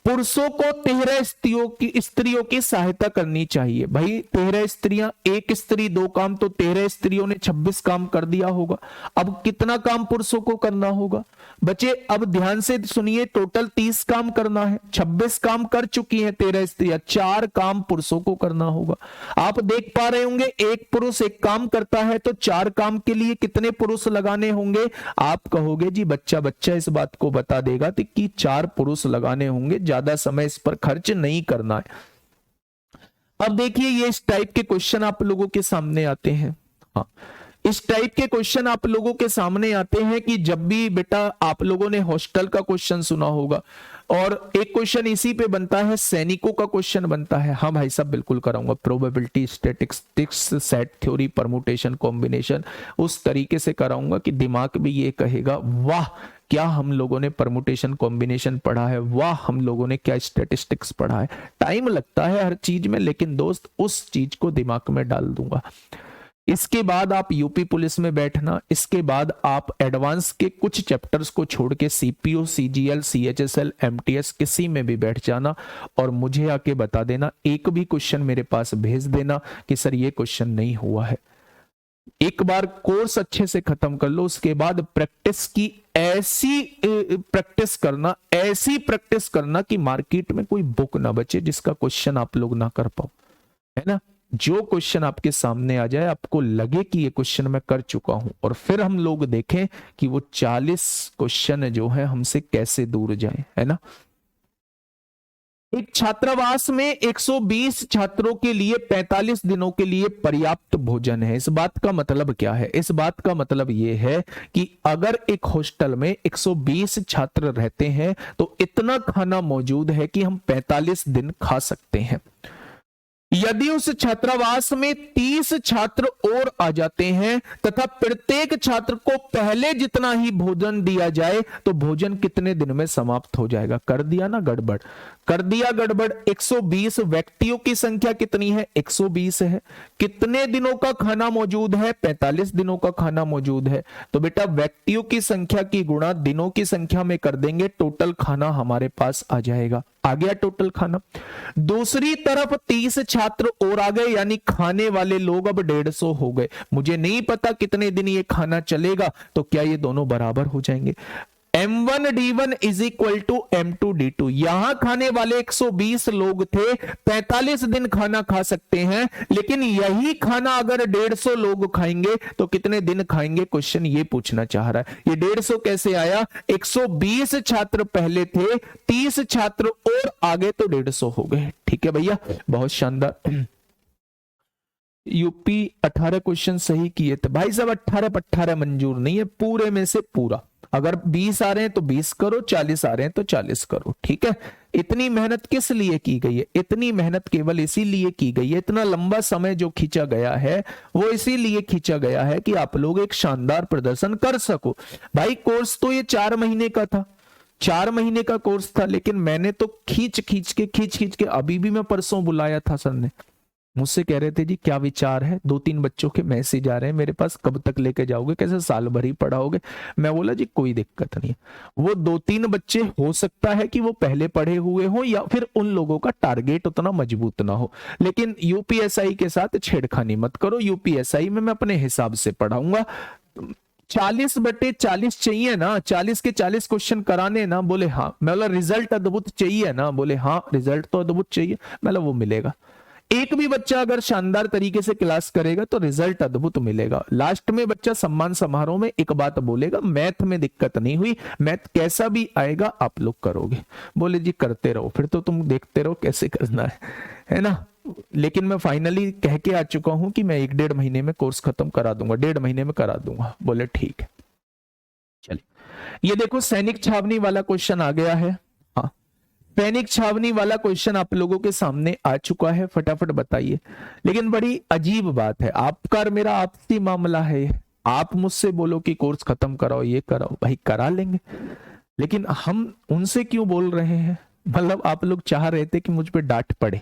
पुरुषों को 13 स्त्रियों की सहायता करनी चाहिए। भाई 13 स्त्रियां, 1 स्त्री 2 काम, तो 13 स्त्रियों ने 26 काम कर दिया होगा। अब कितना काम पुरुषों को करना होगा? बच्चे अब ध्यान से सुनिए, टोटल 30 काम करना है, 26 काम कर चुकी हैं 13 स्त्रियां, 4 काम पुरुषों को करना होगा। आप देख पा रहे होंगे 1 पुरुष 1 काम करता है तो 4 काम के लिए कितने पुरुष लगाने होंगे? आप कहोगे जी बच्चा इस बात को बता देगा कि 4 पुरुष लगाने होंगे, ज्यादा समय इस पर खर्च नहीं करना है। अब देखिए ये इस टाइप के क्वेश्चन आप लोगों के सामने आते हैं। हाँ, इस टाइप के क्वेश्चन आप लोगों के सामने आते हैं कि जब भी बेटा आप लोगों ने हॉस्टल का क्वेश्चन सुना होगा, और एक क्वेश्चन इसी पे बनता है, सैनिकों का क्वेश्चन बनता है। हाँ भाई साहब बिल्कुल कराऊंगा, probability, statistics, set theory, permutation, combination, उस तरीके से कराऊंगा कि दिमाग भी ये कहेगा वाह क्या हम लोगों ने परमुटेशन कॉम्बिनेशन पढ़ा है, वाह हम लोगों ने क्या स्टैटिस्टिक्स पढ़ा है। टाइम लगता है हर चीज में, लेकिन दोस्त उस चीज को दिमाग में डाल दूंगा। इसके बाद आप यूपी पुलिस में बैठना, इसके बाद आप एडवांस के कुछ चैप्टर्स को छोड़ के सीपीओ, सीजीएल, सीएचएसएल, एमटीएस किसी में भी बैठ जाना और मुझे आके बता देना। एक भी क्वेश्चन मेरे पास भेज देना कि सर ये क्वेश्चन नहीं हुआ है। एक बार कोर्स अच्छे से खत्म कर लो, उसके बाद प्रैक्टिस की ऐसी प्रैक्टिस करना, ऐसी प्रैक्टिस करना कि मार्केट में कोई बुक ना बचे जिसका क्वेश्चन आप लोग ना कर पाओ, है ना। जो क्वेश्चन आपके सामने आ जाए आपको लगे कि ये क्वेश्चन मैं कर चुका हूं, और फिर हम लोग देखें कि वो 40 क्वेश्चन जो है हमसे कैसे दूर जाए, है ना। एक छात्रावास में 120 छात्रों के लिए 45 दिनों के लिए पर्याप्त भोजन है। इस बात का मतलब क्या है? इस बात का मतलब यह है कि अगर एक हॉस्टल में 120 छात्र रहते हैं तो इतना खाना मौजूद है कि हम 45 दिन खा सकते हैं। यदि उस छात्रावास में 30 छात्र और आ जाते हैं तथा प्रत्येक छात्र को पहले जितना ही भोजन दिया जाए तो भोजन कितने दिन में समाप्त हो जाएगा? कर दिया ना गड़बड़, कर दिया गड़बड़। 120 व्यक्तियों की संख्या कितनी है? 120 है। कितने दिनों का खाना मौजूद है? 45 दिनों का खाना मौजूद है। तो बेटा व्यक्तियों की संख्या की गुणा दिनों की संख्या में कर देंगे, टोटल खाना हमारे पास आ जाएगा। आ गया टोटल खाना। दूसरी तरफ 30 छात्र और आ गए, यानी खाने वाले लोग अब 150 हो गए। मुझे नहीं पता कितने दिन ये खाना चलेगा, तो क्या ये दोनों बराबर हो जाएंगे? M1D1 is equal to M2D2। यहां खाने वाले 120 लोग थे, 45 दिन खाना खा सकते हैं, लेकिन यही खाना अगर 150 लोग खाएंगे तो कितने दिन खाएंगे? क्वेश्चन ये पूछना चाह रहा है। ये 150 कैसे आया? 120 छात्र पहले थे, 30 छात्र और आगे तो 150 हो गए। ठीक है भैया, बहुत शानदार। यूपी 18 क्वेश्चन सही किए थे भाई साहब। 18 पर 18 मंजूर नहीं है, पूरे में से पूरा। अगर 20 आ रहे हैं तो 20 करो, 40 आ रहे हैं तो 40 करो, ठीक है। इतनी मेहनत किस लिए की गई है? इतनी मेहनत केवल इसीलिए की गई है, इतना लंबा समय जो खींचा गया है वो इसीलिए खींचा गया है कि आप लोग एक शानदार प्रदर्शन कर सको। भाई कोर्स तो ये 4 महीने का था, 4 महीने का कोर्स था, लेकिन मैंने तो खींच खींच के अभी भी मैं परसों बुलाया था, सर ने मुझसे कह रहे थे जी क्या विचार है, 2-3 बच्चों के मैसेज आ रहे हैं मेरे पास, कब तक लेके जाओगे, कैसे साल भर ही पढ़ाओगे? मैं बोला जी कोई दिक्कत नहीं है। वो 2-3 बच्चे हो सकता है कि वो पहले पढ़े हुए हो या फिर उन लोगों का टारगेट उतना मजबूत ना हो, लेकिन यूपीएसआई के साथ छेड़खानी मत करो। यूपीएसआई में मैं अपने हिसाब से पढ़ाऊंगा। 40/40 चाहिए ना, 40 के 40 क्वेश्चन कराने ना? बोले हाँ। मैं बोला रिजल्ट अद्भुत चाहिए ना? बोले हाँ रिजल्ट तो अद्भुत चाहिए। मैं बोला वो मिलेगा। एक भी बच्चा अगर शानदार तरीके से क्लास करेगा तो रिजल्ट अद्भुत मिलेगा। लास्ट में बच्चा सम्मान समारोह में एक बात बोलेगा, मैथ में दिक्कत नहीं हुई, मैथ कैसा भी आएगा आप लोग करोगे। बोले जी करते रहो, फिर तो तुम देखते रहो कैसे करना है ना। लेकिन मैं फाइनली कह के आ चुका हूं कि मैं 1-1.5 महीने में कोर्स खत्म करा दूंगा, 1.5 महीने में करा दूंगा। बोले ठीक है। चलिए ये देखो सैनिक छावनी वाला क्वेश्चन आ गया है। हाँ सैनिक छावनी वाला क्वेश्चन आप लोगों के सामने आ चुका है, फटाफट बताइए। लेकिन बड़ी अजीब बात है, आपका और मेरा आपसी मामला है। आप मुझसे बोलो कि कोर्स खत्म कराओ, ये कराओ, भाई करा लेंगे, लेकिन हम उनसे क्यों बोल रहे हैं? मतलब आप लोग चाह रहे थे कि मुझ पे डांट पड़े,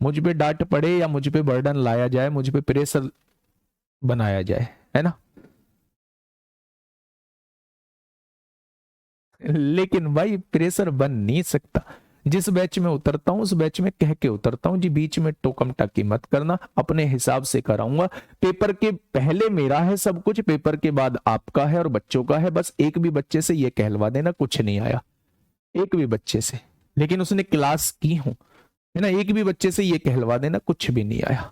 मुझ पे डांट पड़े या मुझ पे बर्डन लाया जाए, मुझ पे प्रेशर बनाया जाए, है ना। लेकिन भाई प्रेशर बन नहीं सकता। जिस बैच में उतरता हूं उस बैच में कह के उतरता हूं जी, बीच में टोकम टाकी मत करना, अपने हिसाब से कराऊंगा। पेपर के पहले मेरा है सब कुछ, पेपर के बाद आपका है और बच्चों का है। बस एक भी बच्चे से ये कहलवा देना कुछ नहीं आया, एक भी बच्चे से, लेकिन उसने क्लास की हूं, है ना। एक भी बच्चे से ये कहलवा देना कुछ भी नहीं आया।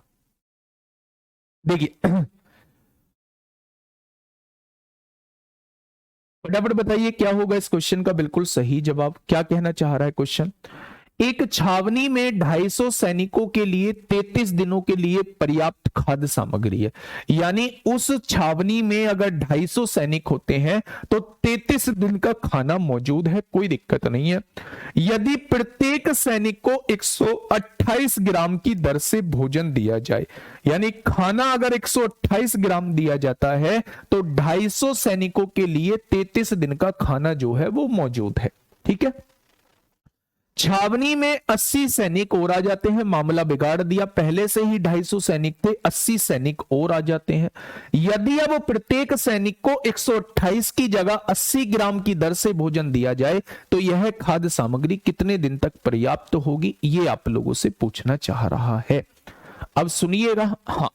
देखिए फटाफट बताइए क्या होगा इस क्वेश्चन का बिल्कुल सही जवाब। क्या कहना चाह रहा है क्वेश्चन? एक छावनी में 250 सैनिकों के लिए 33 दिनों के लिए पर्याप्त खाद्य सामग्री है। यानी उस छावनी में अगर 250 सैनिक होते हैं तो 33 दिन का खाना मौजूद है, कोई दिक्कत नहीं है। यदि प्रत्येक सैनिक को 128 ग्राम की दर से भोजन दिया जाए, यानी खाना अगर 128 ग्राम दिया जाता है तो 250 सैनिकों के लिए 33 दिन का खाना जो है वो मौजूद है, ठीक है। छावनी में 80 सैनिक और आ जाते हैं, मामला बिगाड़ दिया। पहले से ही 250 सैनिक थे, 80 सैनिक और आ जाते हैं। यदि अब प्रत्येक सैनिक को 128 की जगह 80 ग्राम की दर से भोजन दिया जाए तो यह खाद्य सामग्री कितने दिन तक पर्याप्त होगी, ये आप लोगों से पूछना चाह रहा है। अब सुनिएगा, हाँ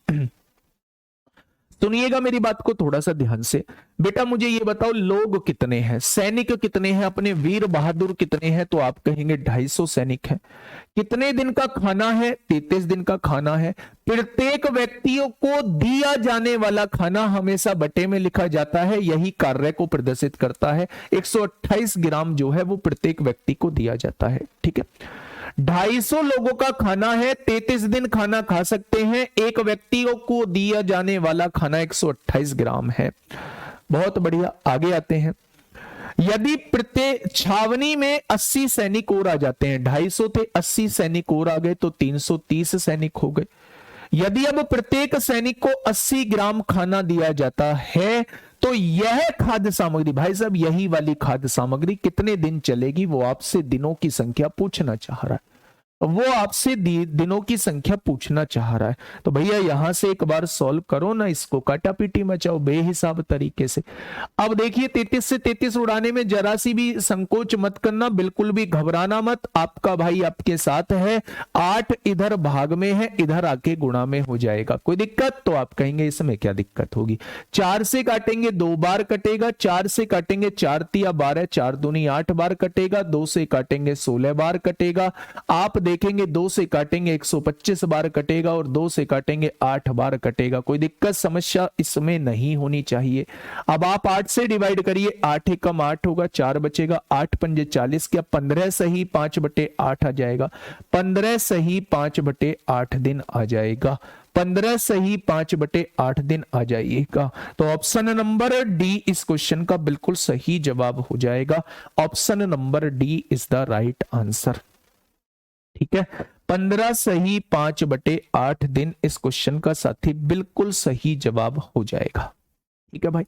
सुनिएगा मेरी बात को थोड़ा सा ध्यान से। बेटा मुझे ये बताओ लोग कितने हैं, सैनिक कितने हैं, अपने वीर बहादुर कितने हैं? तो आप कहेंगे 250 सैनिक हैं। कितने दिन का खाना है? 33 दिन का खाना है। प्रत्येक व्यक्तियों को दिया जाने वाला खाना हमेशा बटे में लिखा जाता है, यही कार्य को प्रदर्शित करता है। 128 ग्राम जो है वो प्रत्येक व्यक्ति को दिया जाता है, ठीक है। 250 लोगों का खाना है, 33 दिन खाना खा सकते हैं। एक व्यक्ति को दिया जाने वाला खाना 128 ग्राम है। बहुत बढ़िया, आगे आते हैं। यदि प्रत्येक छावनी में 80 सैनिक और आ जाते हैं, 250 थे 80 सैनिक और आ गए तो 330 सैनिक हो गए। यदि अब प्रत्येक सैनिक को 80 ग्राम खाना दिया जाता है तो यह खाद्य सामग्री, भाई साहब यही वाली खाद्य सामग्री कितने दिन चलेगी, वो आपसे दिनों की संख्या पूछना चाह रहा है। वो आपसे दिनों की संख्या पूछना चाह रहा है। तो भैया यहां से एक बार सॉल्व करो ना, इसको काटा पीटी मचाओ बेहिसाब तरीके से। अब देखिए 33 से 33 उड़ाने में जरा सी भी संकोच मत करना, बिल्कुल भी घबराना मत, आपका भाई आपके साथ है। 8 इधर भाग में है, इधर आके गुणा में हो जाएगा, कोई दिक्कत? तो आप कहेंगे इसमें क्या दिक्कत होगी। 4 से काटेंगे 2 बार कटेगा, 4 से काटेंगे 4 तिया 12, 4 दूनी 8 बार कटेगा, 2 से काटेंगे 16 बार कटेगा। आप देखेंगे 2 से काटेंगे 125 बार कटेगा और 2 से काटेंगे 8 बार कटेगा। कोई दिक्कत समस्या इसमें नहीं होनी चाहिए। अब आप 8 से डिवाइड करिए, 8 एकम 8 होगा, 4 बचेगा, 8 पंजे 40, क्या 15 सही 5/8 आ जाएगा। 15 सही 5/8 दिन आ जाएगा। 15 सही 5/8 दिन आ जाइएगा। तो ऑप्शन नंबर डी इस क्वेश्चन का बिल्कुल सही जवाब हो जाएगा। Option number D is the right answer. ठीक है, 15 सही 5/8 दिन इस क्वेश्चन का साथी बिल्कुल सही जवाब हो जाएगा। ठीक है भाई,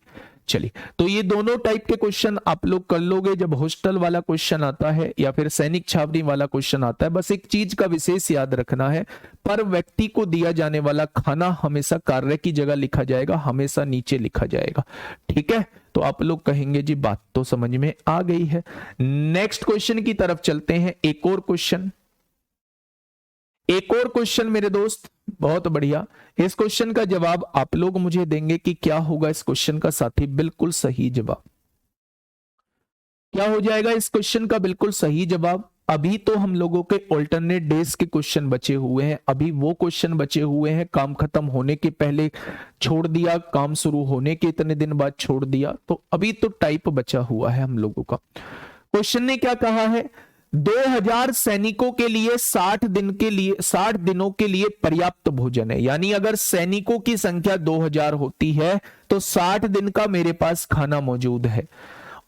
चलिए तो ये दोनों टाइप के क्वेश्चन आप लोग कर लोगे जब हॉस्टल वाला क्वेश्चन आता है या फिर सैनिक छावनी वाला क्वेश्चन आता है। बस एक चीज का विशेष याद रखना है, पर व्यक्ति को दिया जाने वाला खाना हमेशा कार्य की जगह लिखा जाएगा, हमेशा नीचे लिखा जाएगा। ठीक है, तो आप लोग कहेंगे जी बात तो समझ में आ गई है। नेक्स्ट क्वेश्चन की तरफ चलते हैं। एक और क्वेश्चन मेरे दोस्त, बहुत बढ़िया। इस क्वेश्चन का जवाब आप लोग मुझे देंगे कि क्या होगा इस क्वेश्चन का साथी बिल्कुल सही जवाब। क्या हो जाएगा इस क्वेश्चन का बिल्कुल सही जवाब? अभी तो हम लोगों के ऑल्टरनेट डेज के क्वेश्चन बचे हुए हैं, अभी वो क्वेश्चन बचे हुए हैं काम खत्म होने के पहले छोड़ दिया, काम शुरू होने के इतने दिन बाद छोड़ दिया, तो अभी तो टाइप बचा हुआ है हम लोगों का। क्वेश्चन ने क्या कहा है, 2000 सैनिकों के लिए 60 दिनों के लिए पर्याप्त भोजन है। यानी अगर सैनिकों की संख्या 2000 होती है तो 60 दिन का मेरे पास खाना मौजूद है,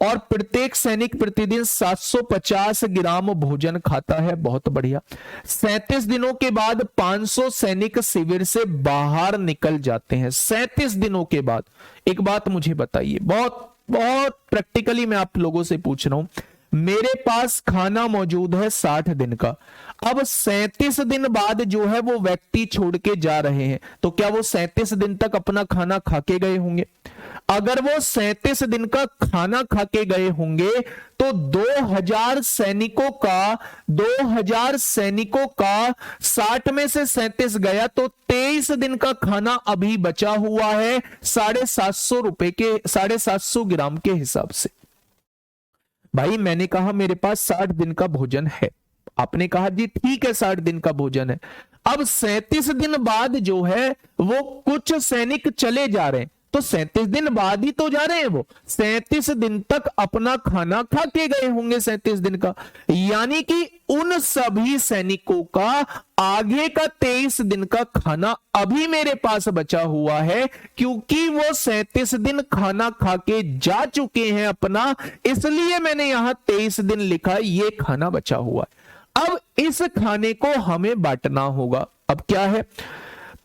और प्रत्येक सैनिक प्रतिदिन 750 ग्राम भोजन खाता है। बहुत बढ़िया। 37 दिनों के बाद 500 सैनिक शिविर से बाहर निकल जाते हैं। 37 दिनों के बाद एक बात मुझे बताइए, बहुत बहुत प्रैक्टिकली मैं आप लोगों से पूछ रहा हूं, मेरे पास खाना मौजूद है 60 दिन का। अब 37 दिन बाद जो है वो व्यक्ति छोड़ के जा रहे हैं, तो क्या वो 37 दिन तक अपना खाना खा के गए होंगे? अगर वो 37 दिन का खाना खा के गए होंगे तो 2000 सैनिकों का 60 में से 37 गया तो 23 दिन का खाना अभी बचा हुआ है 750 ग्राम के हिसाब से। भाई मैंने कहा मेरे पास 60 दिन का भोजन है, आपने कहा जी ठीक है 60 दिन का भोजन है। अब 37 दिन बाद जो है वो कुछ सैनिक चले जा रहे हैं, तो 37 दिन बाद ही तो जा रहे हैं, वो 37 दिन तक अपना खाना खा के गए होंगे 37 दिन का। यानी कि उन सभी सैनिकों का आगे का 23 दिन का खाना अभी मेरे पास बचा हुआ है, क्योंकि वो 37 दिन खाना खा के जा चुके हैं अपना, इसलिए मैंने यहां 23 दिन लिखा, ये खाना बचा हुआ है। अब इस खाने को हमें बांटना होगा। अब क्या है,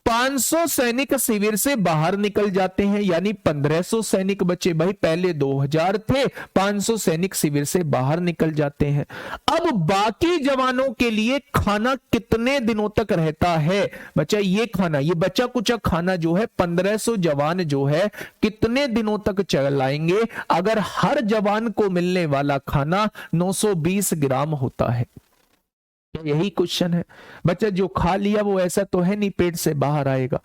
500 सैनिक शिविर से बाहर निकल जाते हैं, यानी 1500 सैनिक बचे। भाई पहले 2000 थे, 500 सैनिक शिविर से बाहर निकल जाते हैं। अब बाकी जवानों के लिए खाना कितने दिनों तक रहता है? बच्चा ये खाना, ये बचा कुचा खाना जो है 1500 जवान जो है कितने दिनों तक चलाएंगे अगर हर जवान को मिलने वाला खाना 920 ग्राम होता है? यही क्वेश्चन है बच्चा। जो खा लिया वो ऐसा तो है नहीं पेट से बाहर आएगा,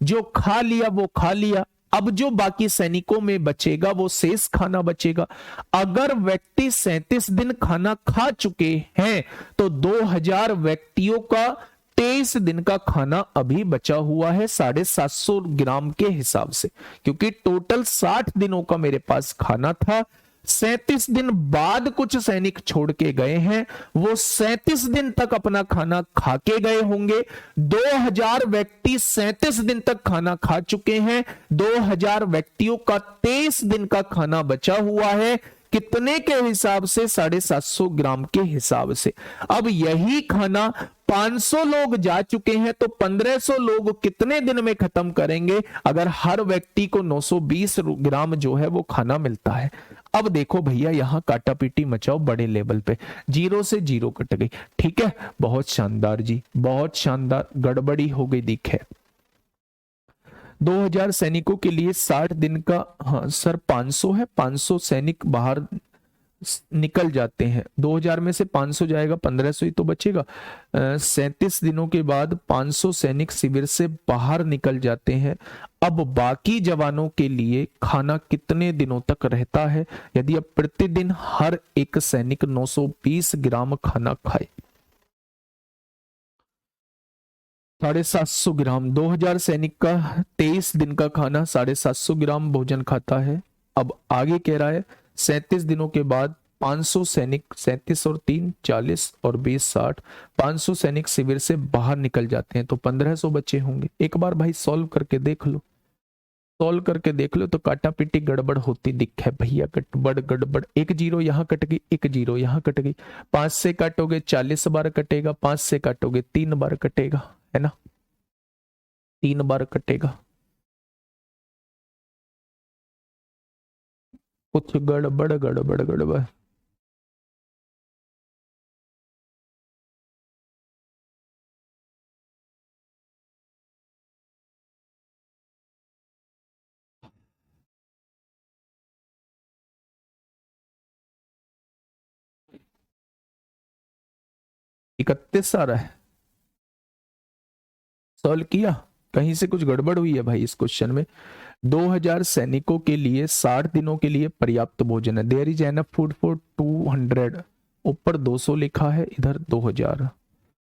जो खा लिया वो खा लिया। अब जो बाकी सैनिकों में बचेगा वो शेष खाना बचेगा। अगर व्यक्ति 37 दिन खाना खा चुके हैं तो 2000 व्यक्तियों का 23 दिन का खाना अभी बचा हुआ है 750 ग्राम के हिसाब से, क्योंकि टोटल 60 दिनों का मेरे पास खाना था। 37 दिन बाद कुछ सैनिक छोड़ के गए हैं, वो 37 दिन तक अपना खाना खा के गए होंगे। 2000 व्यक्ति 37 दिन तक खाना खा चुके हैं, 2000 व्यक्तियों का 23 दिन का खाना बचा हुआ है, कितने के हिसाब से? 750 ग्राम के हिसाब से। अब यही खाना 500 लोग जा चुके हैं तो 1500 लोग कितने दिन में खत्म करेंगे अगर हर व्यक्ति को 920 ग्राम जो है वो खाना मिलता है? अब देखो भैया यहां काटा पीटी मचाओ बड़े लेवल पे, 0 से 0 कट गई। ठीक है, बहुत शानदार जी, बहुत शानदार। गड़बड़ी हो गई दिखे। 2000 सैनिकों के लिए 60 दिन का, हाँ सर 500 है, 500 सैनिक बाहर निकल जाते हैं। 2000 में से 500 जाएगा, 1500 ही तो बचेगा। 37 दिनों के बाद 500 सैनिक शिविर से बाहर निकल जाते हैं। अब बाकी जवानों के लिए खाना कितने दिनों तक रहता है यदि अब प्रतिदिन हर एक सैनिक 920 ग्राम खाना खाए? 750 ग्राम। 2000 सैनिक का 23 दिन का खाना 750 ग्राम भोजन खाता है। अब आगे कह रहा है 37 दिनों के बाद 500 सैनिक, 37 और 3 40 और 20 60, 500 सैनिक शिविर से बाहर निकल जाते हैं तो 1500 बचे होंगे। एक बार भाई सॉल्व करके देख लो, सॉल्व करके देख लो तो काटा पीटी गड़बड़ होती दिखे भैया, गड़बड़ गड़बड़। एक जीरो यहाँ कट गई, एक जीरो यहाँ कट गई। 5 से काटोगे 40 बार कटेगा, 5 से काटोगे 3 बार कटेगा, है ना, 3 बार कटेगा। कुछ गड़बड़ गड़बड़ गड़बड़। इकतीस आ रहा है, सॉल्व किया, कहीं से कुछ गड़बड़ हुई है भाई इस क्वेश्चन में। 2000 सैनिकों के लिए 60 दिनों के लिए पर्याप्त भोजन है। There is enough food for 200, ऊपर 200 लिखा है, इधर 2000।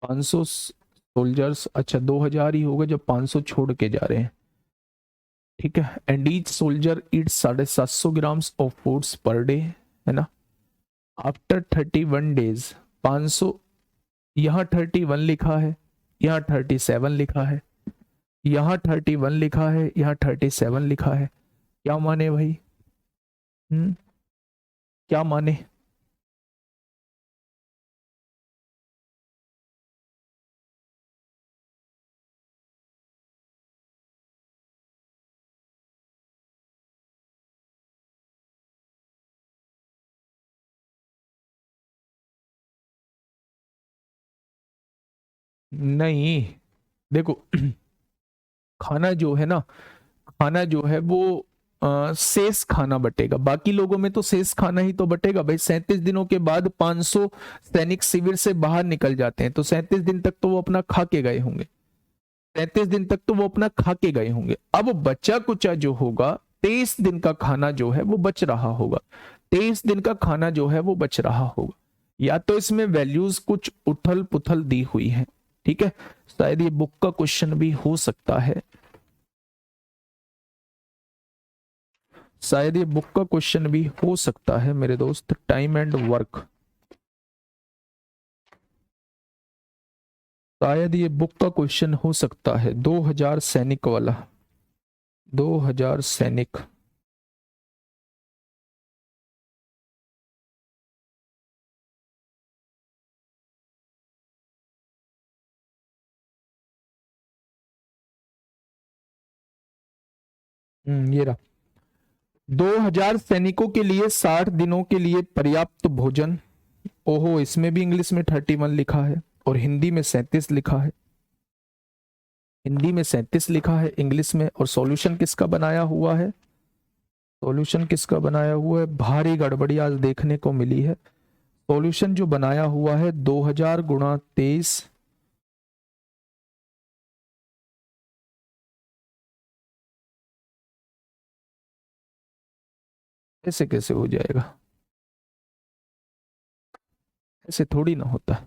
500 सोल्जर्स, अच्छा 2000 ही होगा जब 500 छोड़ के जा रहे हैं, ठीक है। And each soldier eat 750 grams of foods per day, है ना। आफ्टर 31 डेज 500, यहाँ 31 लिखा है, यहाँ 37 लिखा है, यहाँ 31 लिखा है, यहाँ 37 लिखा है। क्या माने भाई, क्या माने? नहीं, देखो खाना जो है ना, खाना जो है वो शेष खाना बटेगा, बाकी लोगों में तो शेष खाना ही तो बटेगा भाई। 37 दिनों के बाद 500 सैनिक शिविर से बाहर निकल जाते हैं तो 37 दिन तक तो वो अपना खा के गए होंगे, 37 दिन तक तो वो अपना खा के गए होंगे। अब बचा कुचा जो होगा, 23 दिन का खाना जो है वो बच रहा होगा, 23 दिन का खाना जो है वो बच रहा होगा। या तो इसमें वैल्यूज कुछ उथल पुथल दी हुई है, ठीक है, शायद ये बुक का क्वेश्चन भी हो सकता है, शायद ये बुक का क्वेश्चन भी हो सकता है मेरे दोस्त। टाइम एंड वर्क, शायद ये बुक का क्वेश्चन हो सकता है। 2000 सैनिक वाला, 2000 सैनिक, ये रहा। 2000 सैनिकों के लिए 60 दिनों के लिए पर्याप्त भोजन। ओहो, इसमें भी इंग्लिश में 31 लिखा है और हिंदी में 37 लिखा है, हिंदी में 37 लिखा है इंग्लिश में। और सॉल्यूशन किसका बनाया हुआ है, सॉल्यूशन किसका बनाया हुआ है, भारी गड़बड़ी आज देखने को मिली है। सॉल्यूशन जो बनाया हुआ है 2000 गुणा 23, ऐसे कैसे हो जाएगा, ऐसे थोड़ी ना होता है।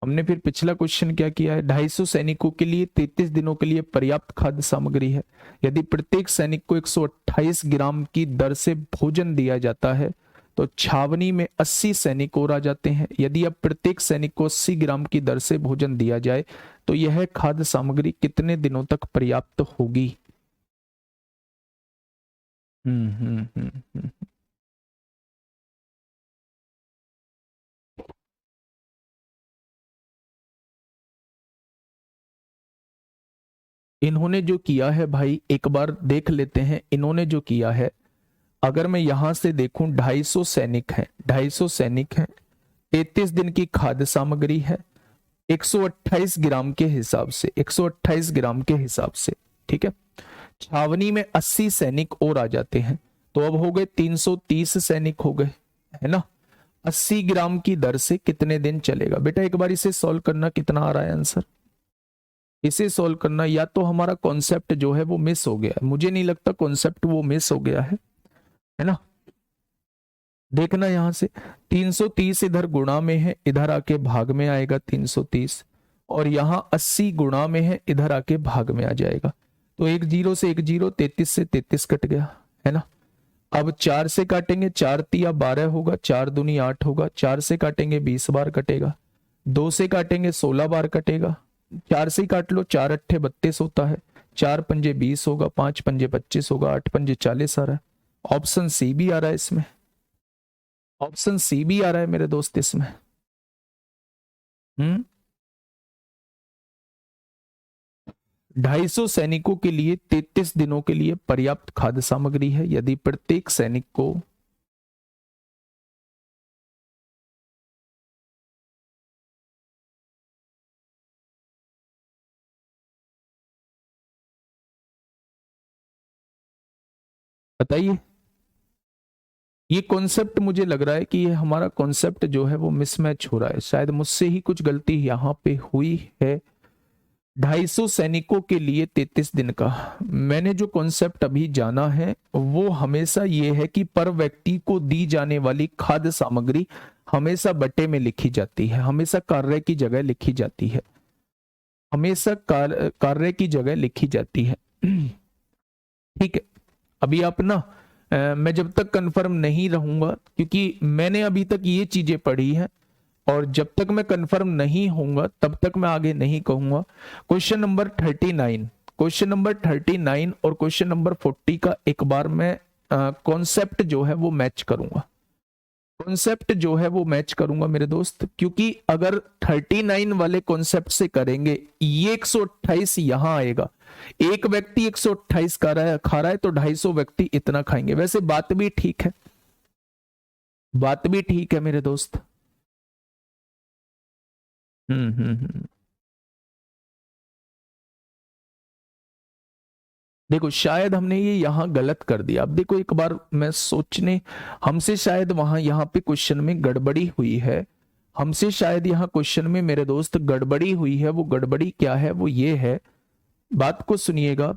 हमने फिर पिछला क्वेश्चन क्या किया है, 250 सैनिकों के लिए 33 दिनों के लिए पर्याप्त खाद्य सामग्री है। यदि प्रत्येक सैनिक को 128 ग्राम की दर से भोजन दिया जाता है तो छावनी में 80 सैनिक और आ जाते हैं। यदि अब प्रत्येक सैनिक को 80 ग्राम की दर से भोजन दिया जाए तो यह खाद्य सामग्री कितने दिनों तक पर्याप्त होगी? हम्म हम्म हम्म हम्म इन्होंने जो किया है भाई, एक बार देख लेते हैं इन्होंने जो किया है। अगर मैं यहां से देखूं, 250 सैनिक हैं, 250 सैनिक हैं, 33 दिन की खाद्य सामग्री है, 128 ग्राम के हिसाब से, 128 ग्राम के हिसाब से, ठीक है। छावनी में 80 सैनिक और आ जाते हैं तो अब हो गए 330 सैनिक हो गए, है ना। 80 ग्राम की दर से कितने दिन चलेगा? बेटा एक बार इसे सॉल्व करना, कितना आ रहा है आंसर, इसे सॉल्व करना। या तो हमारा कॉन्सेप्ट जो है वो मिस हो गया है, मुझे नहीं लगता कॉन्सेप्ट वो मिस हो गया है ना। देखना यहां से 330 इधर गुणा में है, इधर आके भाग में आएगा 330, और यहां 80 गुणा में है, इधर आके भाग में आ जाएगा। तो एक जीरो से एक जीरो, 33 से 33 कट गया, है ना। अब 4 से काटेंगे, 4 तिया 12 होगा, 4 दूनी 8 होगा, 4 से काटेंगे 20 बार कटेगा, 2 से काटेंगे 16 बार कटेगा, 4 से काट लो, 4 अट्ठे 32 होता है, 4 पंजे 20 होगा, 5 पंजे 25 होगा, 8 पंजे 40 आ रहा है। ऑप्शन सी भी आ रहा है इसमें, ऑप्शन सी भी आ रहा है मेरे दोस्त इसमें। 250 सैनिकों के लिए 33 दिनों के लिए पर्याप्त खाद्य सामग्री है यदि प्रत्येक सैनिक को बताइए। ये कॉन्सेप्ट मुझे लग रहा है कि ये हमारा कॉन्सेप्ट जो है वो मिसमैच हो रहा है, शायद मुझसे ही कुछ गलती यहाँ पे हुई है। 250 सैनिकों के लिए 33 दिन का, मैंने जो कॉन्सेप्ट अभी जाना है वो हमेशा ये है कि पर व्यक्ति को दी जाने वाली खाद्य सामग्री हमेशा बटे में लिखी जाती है, हमेशा कार्य की जगह लिखी जाती है, हमेशा कार्य की जगह लिखी जाती है। ठीक है, अभी आप ना मैं जब तक कंफर्म नहीं रहूंगा, क्योंकि मैंने अभी तक ये चीजें पढ़ी हैं और जब तक मैं कंफर्म नहीं होऊंगा तब तक मैं आगे नहीं कहूंगा। क्वेश्चन नंबर 39, क्वेश्चन नंबर 39 और क्वेश्चन नंबर 40 का एक बार मैं कॉन्सेप्ट जो है वो मैच करूंगा, कॉन्सेप्ट जो है वो मैच करूंगा मेरे दोस्त, क्योंकि अगर 39 वाले कॉन्सेप्ट से करेंगे, ये 128 यहां आएगा, एक व्यक्ति 128 खा रहा है तो 250 व्यक्ति इतना खाएंगे। वैसे बात भी ठीक है, बात भी ठीक है मेरे दोस्त। हम्म। देखो शायद हमने ये यहां गलत कर दिया। अब देखो एक बार मैं सोचने, हमसे शायद वहां यहाँ पे क्वेश्चन में गड़बड़ी हुई है, हमसे शायद यहाँ क्वेश्चन में मेरे दोस्त गड़बड़ी हुई है। वो गड़बड़ी क्या है, वो ये है, बात को सुनिएगा।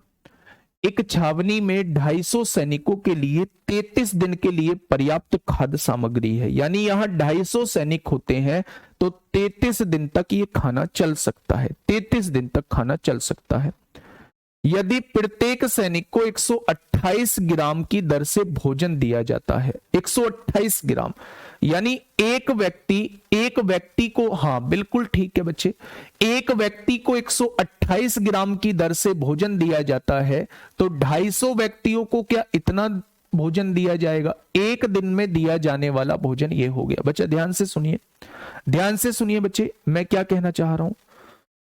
एक छावनी में 250 सैनिकों के लिए 33 दिन के लिए पर्याप्त खाद्य सामग्री है, यानी यहां 250 सैनिक होते हैं तो 33 दिन तक ये खाना चल सकता है, 33 दिन तक खाना चल सकता है। यदि प्रत्येक सैनिक को 128 ग्राम की दर से भोजन दिया जाता है, 128 ग्राम, यानी एक व्यक्ति को, हाँ बिल्कुल ठीक है बच्चे, एक व्यक्ति को 128 ग्राम की दर से भोजन दिया जाता है तो 250 व्यक्तियों को क्या इतना भोजन दिया जाएगा? एक दिन में दिया जाने वाला भोजन ये हो गया। बच्चा ध्यान से सुनिए, ध्यान से सुनिए बच्चे, मैं क्या कहना चाह रहा हूं।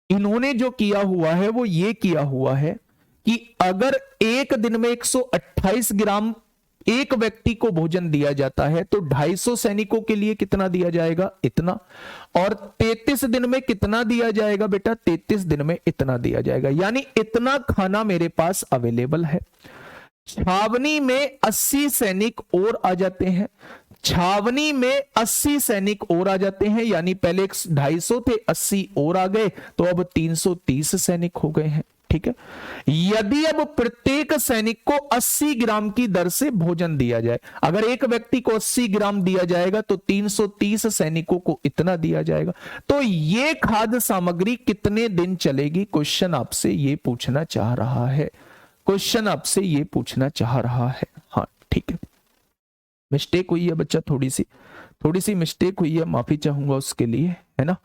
इन्होंने जो किया हुआ है वो ये किया हुआ है कि अगर एक दिन में 128 ग्राम एक व्यक्ति को भोजन दिया जाता है तो 250 सैनिकों के लिए कितना दिया जाएगा? इतना। और 33 दिन में कितना दिया जाएगा बेटा? 33 दिन में इतना दिया जाएगा, यानी इतना खाना मेरे पास अवेलेबल है। छावनी में 80 सैनिक और आ जाते हैं, छावनी में 80 सैनिक और आ जाते हैं, यानी पहले 250 थे, 80 और आ गए तो अब 330 सैनिक हो गए हैं। ठीक है, यदि अब प्रत्येक सैनिक को 80 ग्राम की दर से भोजन दिया जाए, अगर एक व्यक्ति को 80 ग्राम दिया जाएगा तो 330 सैनिकों को इतना दिया जाएगा, तो ये खाद्य सामग्री कितने दिन चलेगी? क्वेश्चन आपसे ये पूछना चाह रहा है, क्वेश्चन आपसे ये पूछना चाह रहा है। हाँ ठीक है, मिस्टेक हुई है बच्चा, थोड़ी सी मिस्टेक हुई है, माफी चाहूंगा उसके लिए, है ना,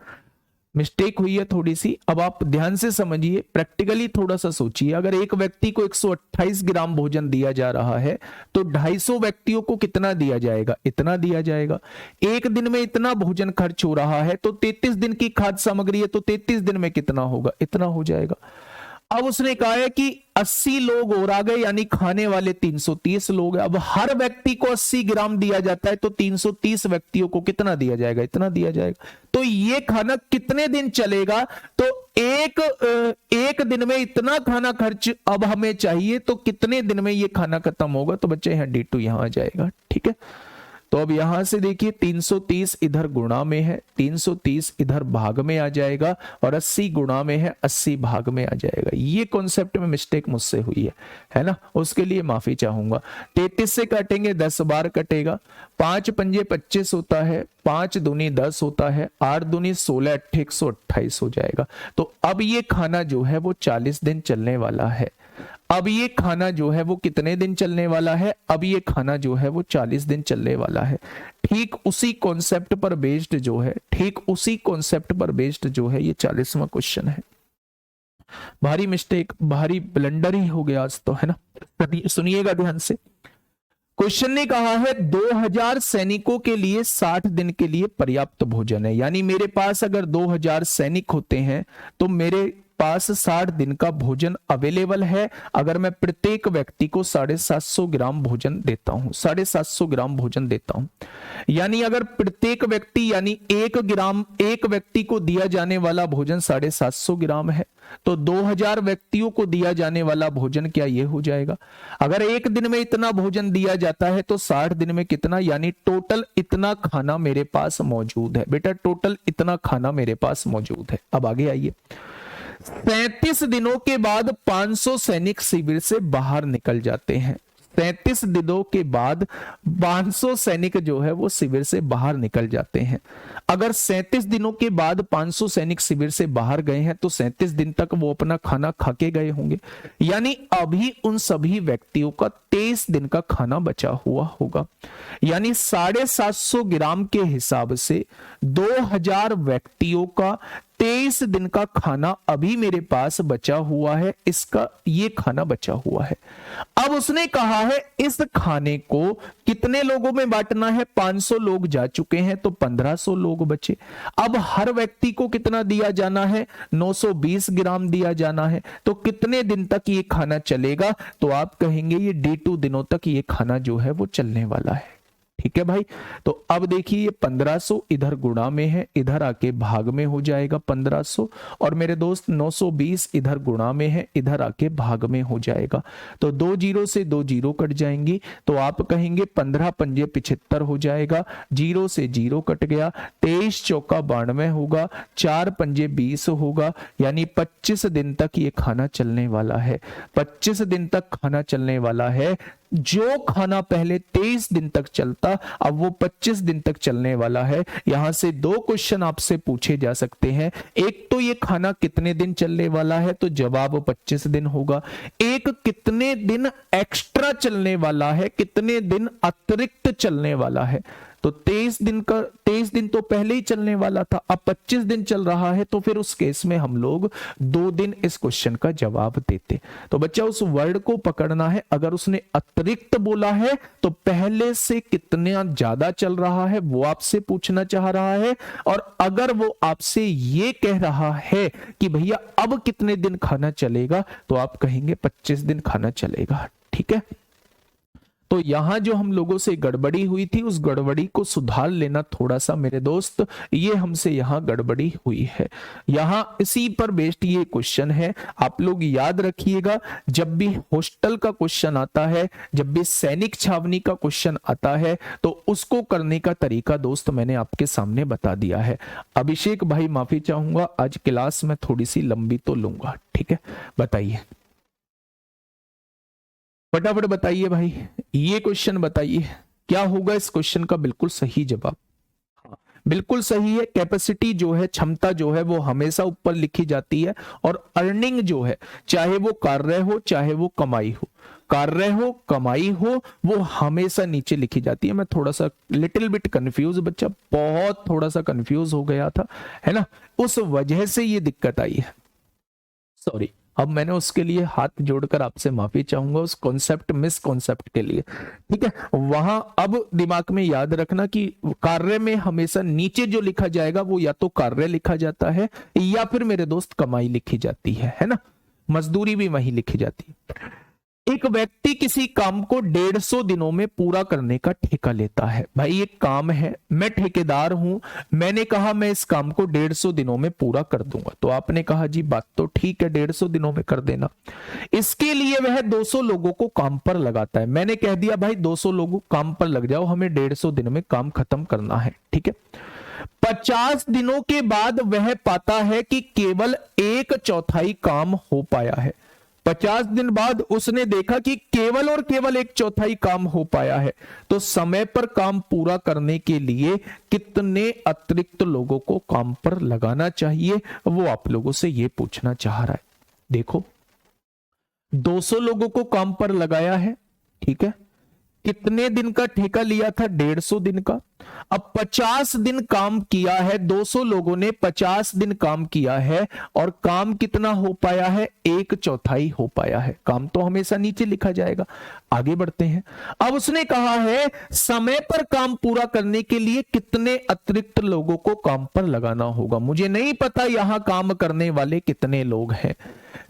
मिस्टेक हुई है थोड़ी सी। अब आप ध्यान से समझिए, प्रैक्टिकली थोड़ा सा सोचिए, अगर एक व्यक्ति को 128 ग्राम भोजन दिया जा रहा है तो 250 व्यक्तियों को कितना दिया जाएगा? इतना दिया जाएगा। एक दिन में इतना भोजन खर्च हो रहा है तो 33 दिन की खाद्य सामग्री है तो 33 दिन में कितना होगा? इतना हो जाएगा। अब उसने कहा है कि 80 लोग और आ गए, यानी खाने वाले 330 लोग हैं। अब हर व्यक्ति को 80 ग्राम दिया जाता है तो 330 व्यक्तियों को कितना दिया जाएगा? इतना दिया जाएगा। तो ये खाना कितने दिन चलेगा? तो एक दिन में इतना खाना खर्च अब हमें चाहिए, तो कितने दिन में ये खाना खत्म होगा? तो बच्चे यहाँ D2 यहां आ जाएगा। ठीक है, तो अब यहां से देखिए 330 इधर गुणा में है, 330 इधर भाग में आ जाएगा और 80 गुणा में है, 80 भाग में आ जाएगा। ये कॉन्सेप्ट में मिस्टेक मुझसे हुई है ना, उसके लिए माफी चाहूंगा। 33 से काटेंगे 10 बार कटेगा, 5 पंजे 25 होता है, 5 दूनी 10 होता है, 8 दूनी 16, 128 हो जाएगा। तो अब ये खाना जो है वो 40 दिन चलने वाला है। अब ये खाना जो है वो कितने दिन चलने वाला है? अब ये खाना जो है वो 40 दिन चलने वाला है। ठीक उसी कॉन्सेप्ट पर बेस्ड जो है, ठीक उसी कॉन्सेप्ट पर बेस्ड जो है ये 40वां क्वेश्चन है। भारी मिस्टेक, भारी ब्लंडर ही हो गया आज तो, है ना। सुनिएगा ध्यान से। क्वेश्चन ने कहा है 2000 सैनिकों के लिए 60 दिन के लिए पर्याप्त भोजन है। यानी मेरे पास अगर 2000 सैनिक होते हैं तो मेरे पास 60 दिन का भोजन अवेलेबल है। अगर मैं प्रत्येक व्यक्ति को 750 ग्राम भोजन देता हूं, 750 ग्राम भोजन देता हूं, यानी अगर प्रत्येक व्यक्ति यानी 1 ग्राम, एक व्यक्ति को दिया जाने वाला भोजन 750 ग्राम है, तो 2000 व्यक्तियों को दिया जाने वाला भोजन क्या ये हो जाएगा? अगर एक दिन में इतना भोजन दिया जाता है तो 60 दिन में कितना, यानी टोटल इतना खाना मेरे पास मौजूद है। बेटा टोटल इतना खाना मेरे पास मौजूद है। अब आगे आइए। 37 दिनों के बाद 500 सैनिक शिविर से बाहर निकल जाते हैं। 37 दिनों के बाद 500 सैनिक जो है वो शिविर से बाहर निकल जाते हैं। अगर 37 दिनों के बाद 500 सैनिक शिविर से बाहर गए हैं तो 37 दिन तक वो अपना खाना खा के गए होंगे, यानी अभी उन सभी व्यक्तियों का 23 दिन का खाना बचा हुआ होगा। यानी 750 ग्राम के हिसाब से 2000 व्यक्तियों का 23 दिन का खाना अभी मेरे पास बचा हुआ है। इसका ये खाना बचा हुआ है। अब उसने कहा है इस खाने को कितने लोगों में बांटना है? 500 लोग जा चुके हैं तो 1500 लोग बचे। अब हर व्यक्ति को कितना दिया जाना है? 920 ग्राम दिया जाना है। तो कितने दिन तक ये खाना चलेगा? तो आप कहेंगे ये D2 दिनों तक ये खाना जो है वो चलने वाला है। ठीक है भाई। तो अब देखिए ये 1500 इधर गुणा में है, इधर आके भाग में हो जाएगा 1500, और मेरे दोस्त 920 इधर गुणा में है, इधर आके भाग में हो जाएगा। तो 2 जीरो से 2 जीरो कट जाएंगी, तो आप कहेंगे 15 पंजे 75 हो जाएगा, 0 से 0 कट गया, 23 चौका 92 होगा, 4 पंजे 20 होगा, यानी 25 दिन तक ये खाना चलने वाला है। 25 दिन तक खाना चलने वाला है। जो खाना पहले 23 दिन तक चलता अब वो 25 दिन तक चलने वाला है। यहां से 2 क्वेश्चन आपसे पूछे जा सकते हैं। एक तो ये खाना कितने दिन चलने वाला है, तो जवाब 25 दिन होगा। एक कितने दिन एक्स्ट्रा चलने वाला है, कितने दिन अतिरिक्त चलने वाला है। तो 23 दिन तो पहले ही चलने वाला था, अब 25 दिन चल रहा है, तो फिर उस केस में हम लोग 2 दिन इस क्वेश्चन का जवाब देते। तो बच्चा उस वर्ड को पकड़ना है। अगर उसने अतिरिक्त बोला है तो पहले से कितना ज्यादा चल रहा है वो आपसे पूछना चाह रहा है, और अगर वो आपसे ये कह रहा है कि भैया अब कितने दिन खाना चलेगा, तो आप कहेंगे 25 दिन खाना चलेगा। ठीक है। तो यहां जो हम लोगों से गड़बड़ी हुई थी उस गड़बड़ी को सुधार लेना थोड़ा सा मेरे दोस्त, ये हमसे यहां गड़बड़ी हुई है। यहां इसी पर बेस्ड ये क्वेश्चन है। आप लोग याद रखिएगा, जब भी हॉस्टल का क्वेश्चन आता है, जब भी सैनिक छावनी का क्वेश्चन आता है, तो उसको करने का तरीका दोस्त मैंने आपके सामने बता दिया है। अभिषेक भाई माफी चाहूंगा, आज क्लास में थोड़ी सी लंबी तो लूंगा। ठीक है, बताइए फटाफट बताइए भाई, ये क्वेश्चन बताइए क्या होगा इस क्वेश्चन का बिल्कुल सही जवाब। हाँ, बिल्कुल सही है। कैपेसिटी जो है, क्षमता जो है वो हमेशा ऊपर लिखी जाती है, और अर्निंग जो है, चाहे वो कार्य हो चाहे वो कमाई हो, कार्य हो कमाई हो, वो हमेशा नीचे लिखी जाती है। मैं थोड़ा सा लिटिल बिट कंफ्यूज, बच्चा बहुत थोड़ा सा कंफ्यूज हो गया था, है ना, उस वजह से ये दिक्कत आई है, सॉरी। अब मैंने उसके लिए हाथ जोड़कर आपसे माफी चाहूंगा, उस कॉन्सेप्ट मिस कॉन्सेप्ट के लिए। ठीक है, वहां अब दिमाग में याद रखना कि कार्य में हमेशा नीचे जो लिखा जाएगा वो या तो कार्य लिखा जाता है या फिर मेरे दोस्त कमाई लिखी जाती है ना, मजदूरी भी वही लिखी जाती है। एक व्यक्ति किसी काम को 150 दिनों में पूरा करने का ठेका लेता है। भाई एक काम है, मैं ठेकेदार हूं, मैंने कहा मैं इस काम को 150 दिनों में पूरा कर दूंगा। तो आपने कहा जी बात तो ठीक है, 150 दिनों में कर देना। इसके लिए वह 200 लोगों को काम पर लगाता है। मैंने कह दिया भाई 200 लोगों काम पर लग जाओ, हमें 150 दिन में काम खत्म करना है। ठीक है, 50 दिनों के बाद वह पाता है कि केवल 1/4 काम हो पाया है। 50 दिन बाद उसने देखा कि केवल और केवल 1/4 काम हो पाया है। तो समय पर काम पूरा करने के लिए कितने अतिरिक्त लोगों को काम पर लगाना चाहिए, वो आप लोगों से ये पूछना चाह रहा है। देखो 200 लोगों को काम पर लगाया है, ठीक है। कितने दिन का ठेका लिया था? 150 दिन का। अब 50 दिन काम किया है, 200 लोगों ने 50 दिन काम किया है, और काम कितना हो पाया है? 1/4 हो पाया है। काम तो हमेशा नीचे लिखा जाएगा। आगे बढ़ते हैं। अब उसने कहा है समय पर काम पूरा करने के लिए कितने अतिरिक्त लोगों को काम पर लगाना होगा। मुझे नहीं पता यहां काम करने वाले कितने लोग हैं,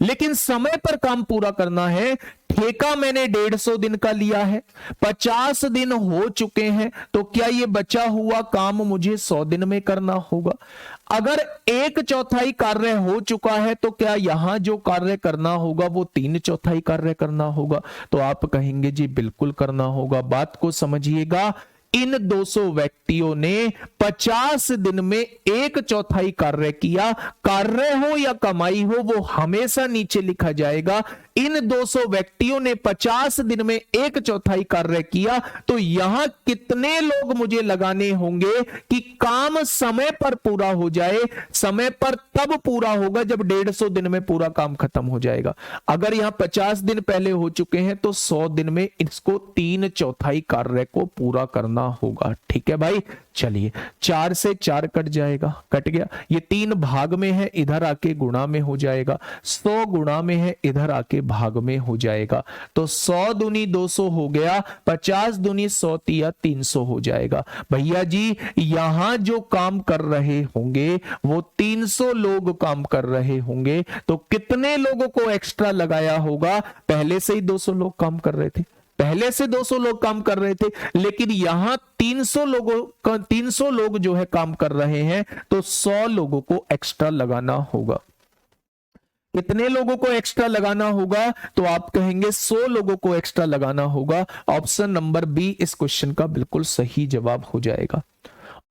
लेकिन समय पर काम पूरा करना है। ठेका मैंने 150 दिन का लिया है, 50 दिन हो चुके हैं, तो क्या ये बचा हुआ काम मुझे 100 दिन में करना होगा? अगर 1/4 कार्य हो चुका है, तो क्या यहां जो कार्य करना होगा वो 3/4 कार्य करना होगा? तो आप कहेंगे जी बिल्कुल करना होगा। बात को समझिएगा, इन 200 व्यक्तियों ने 50 दिन में 1/4 कार्य किया। कार्य हो या कमाई हो, वो हमेशा नीचे लिखा जाएगा। इन 200 व्यक्तियों ने 50 दिन में 1/4 कार्य किया, तो यहां कितने लोग मुझे लगाने होंगे कि काम समय पर पूरा हो जाए? समय पर तब पूरा होगा जब 150 दिन में पूरा काम खत्म हो जाएगा। अगर यहां 50 दिन पहले हो चुके हैं, तो 100 दिन में इसको 3/4 कार्य को पूरा करना होगा। ठीक है भाई, चलिए 4 से 4 कट जाएगा, कट गया। ये 3 भाग में है, इधर आके गुणा में हो जाएगा। 100 गुणा में है, इधर आके भाग में हो जाएगा। तो 100 दूनी 200 हो गया, 50 दूनी 100 तिया 300 हो जाएगा। भैया जी यहां जो काम कर रहे होंगे वो 300 लोग काम कर रहे होंगे, तो कितने लोगों को एक्स्ट्रा लगाया होगा? पहले से ही 200 लोग काम कर रहे थे, पहले से 200 लोग काम कर रहे थे, लेकिन यहां 300 लोग जो है काम कर रहे हैं, तो 100 लोगों को एक्स्ट्रा लगाना होगा। कितने लोगों को एक्स्ट्रा लगाना होगा? तो आप कहेंगे 100 लोगों को एक्स्ट्रा लगाना होगा। ऑप्शन नंबर बी इस क्वेश्चन का बिल्कुल सही जवाब हो जाएगा।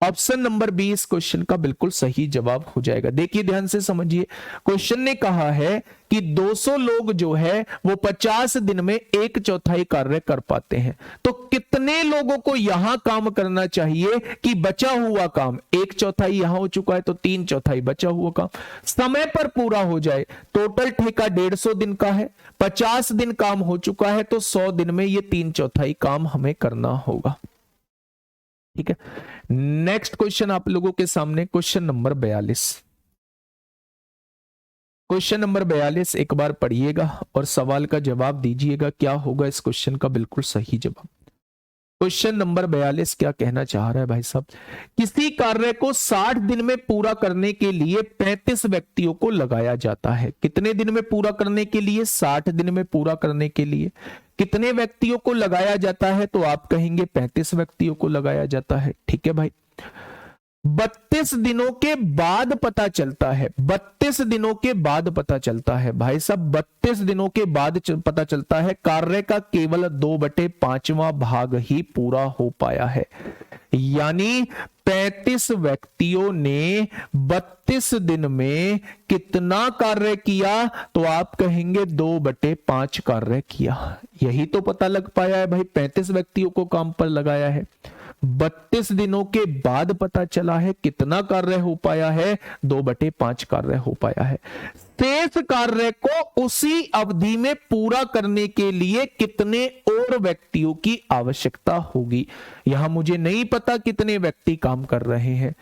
ऑप्शन नंबर बी इस क्वेश्चन का बिल्कुल सही जवाब हो जाएगा। देखिए ध्यान से समझिए, क्वेश्चन ने कहा है कि 200 लोग जो है वो 50 दिन में 1/4 कार्य कर पाते हैं, तो कितने लोगों को यहां काम करना चाहिए कि बचा हुआ काम 1/4 यहां हो चुका है, तो 3/4 बचा हुआ काम समय पर पूरा हो जाए। टोटल ठेका 150 दिन का है, 50 दिन काम हो चुका है, तो 100 दिन में ये 3/4 काम हमें करना होगा। ठीक है, नेक्स्ट क्वेश्चन आप लोगों के सामने क्वेश्चन नंबर 42। क्वेश्चन नंबर 42 एक बार पढ़िएगा और सवाल का जवाब दीजिएगा, क्या होगा इस क्वेश्चन का बिल्कुल सही जवाब। क्वेश्चन नंबर 42 क्या कहना चाह रहा है भाई साहब? किसी कार्य को 60 दिन में पूरा करने के लिए 35 व्यक्तियों को लगाया जाता है। कितने दिन में पूरा करने के लिए? 60 दिन में पूरा करने के लिए कितने व्यक्तियों को लगाया जाता है? तो आप कहेंगे 35 व्यक्तियों को लगाया जाता है। ठीक है भाई, 32 दिनों के बाद पता चलता है, 32 दिनों के बाद पता चलता है भाई साहब, 32 दिनों के बाद पता चलता है कार्य का केवल 2/5वां भाग ही पूरा हो पाया है। यानी 35 व्यक्तियों ने 32 दिन में कितना कार्य किया? तो आप कहेंगे 2/5 कार्य किया। यही तो पता लग पाया है भाई, 35 व्यक्तियों को काम पर लगाया है, 32 दिनों के बाद पता चला है कितना कार्य हो पाया है? 2/5 कार्य हो पाया है। शेष कार्य को उसी अवधि में पूरा करने के लिए कितने और व्यक्तियों की आवश्यकता होगी? यहां मुझे नहीं पता कितने व्यक्ति काम कर रहे हैं,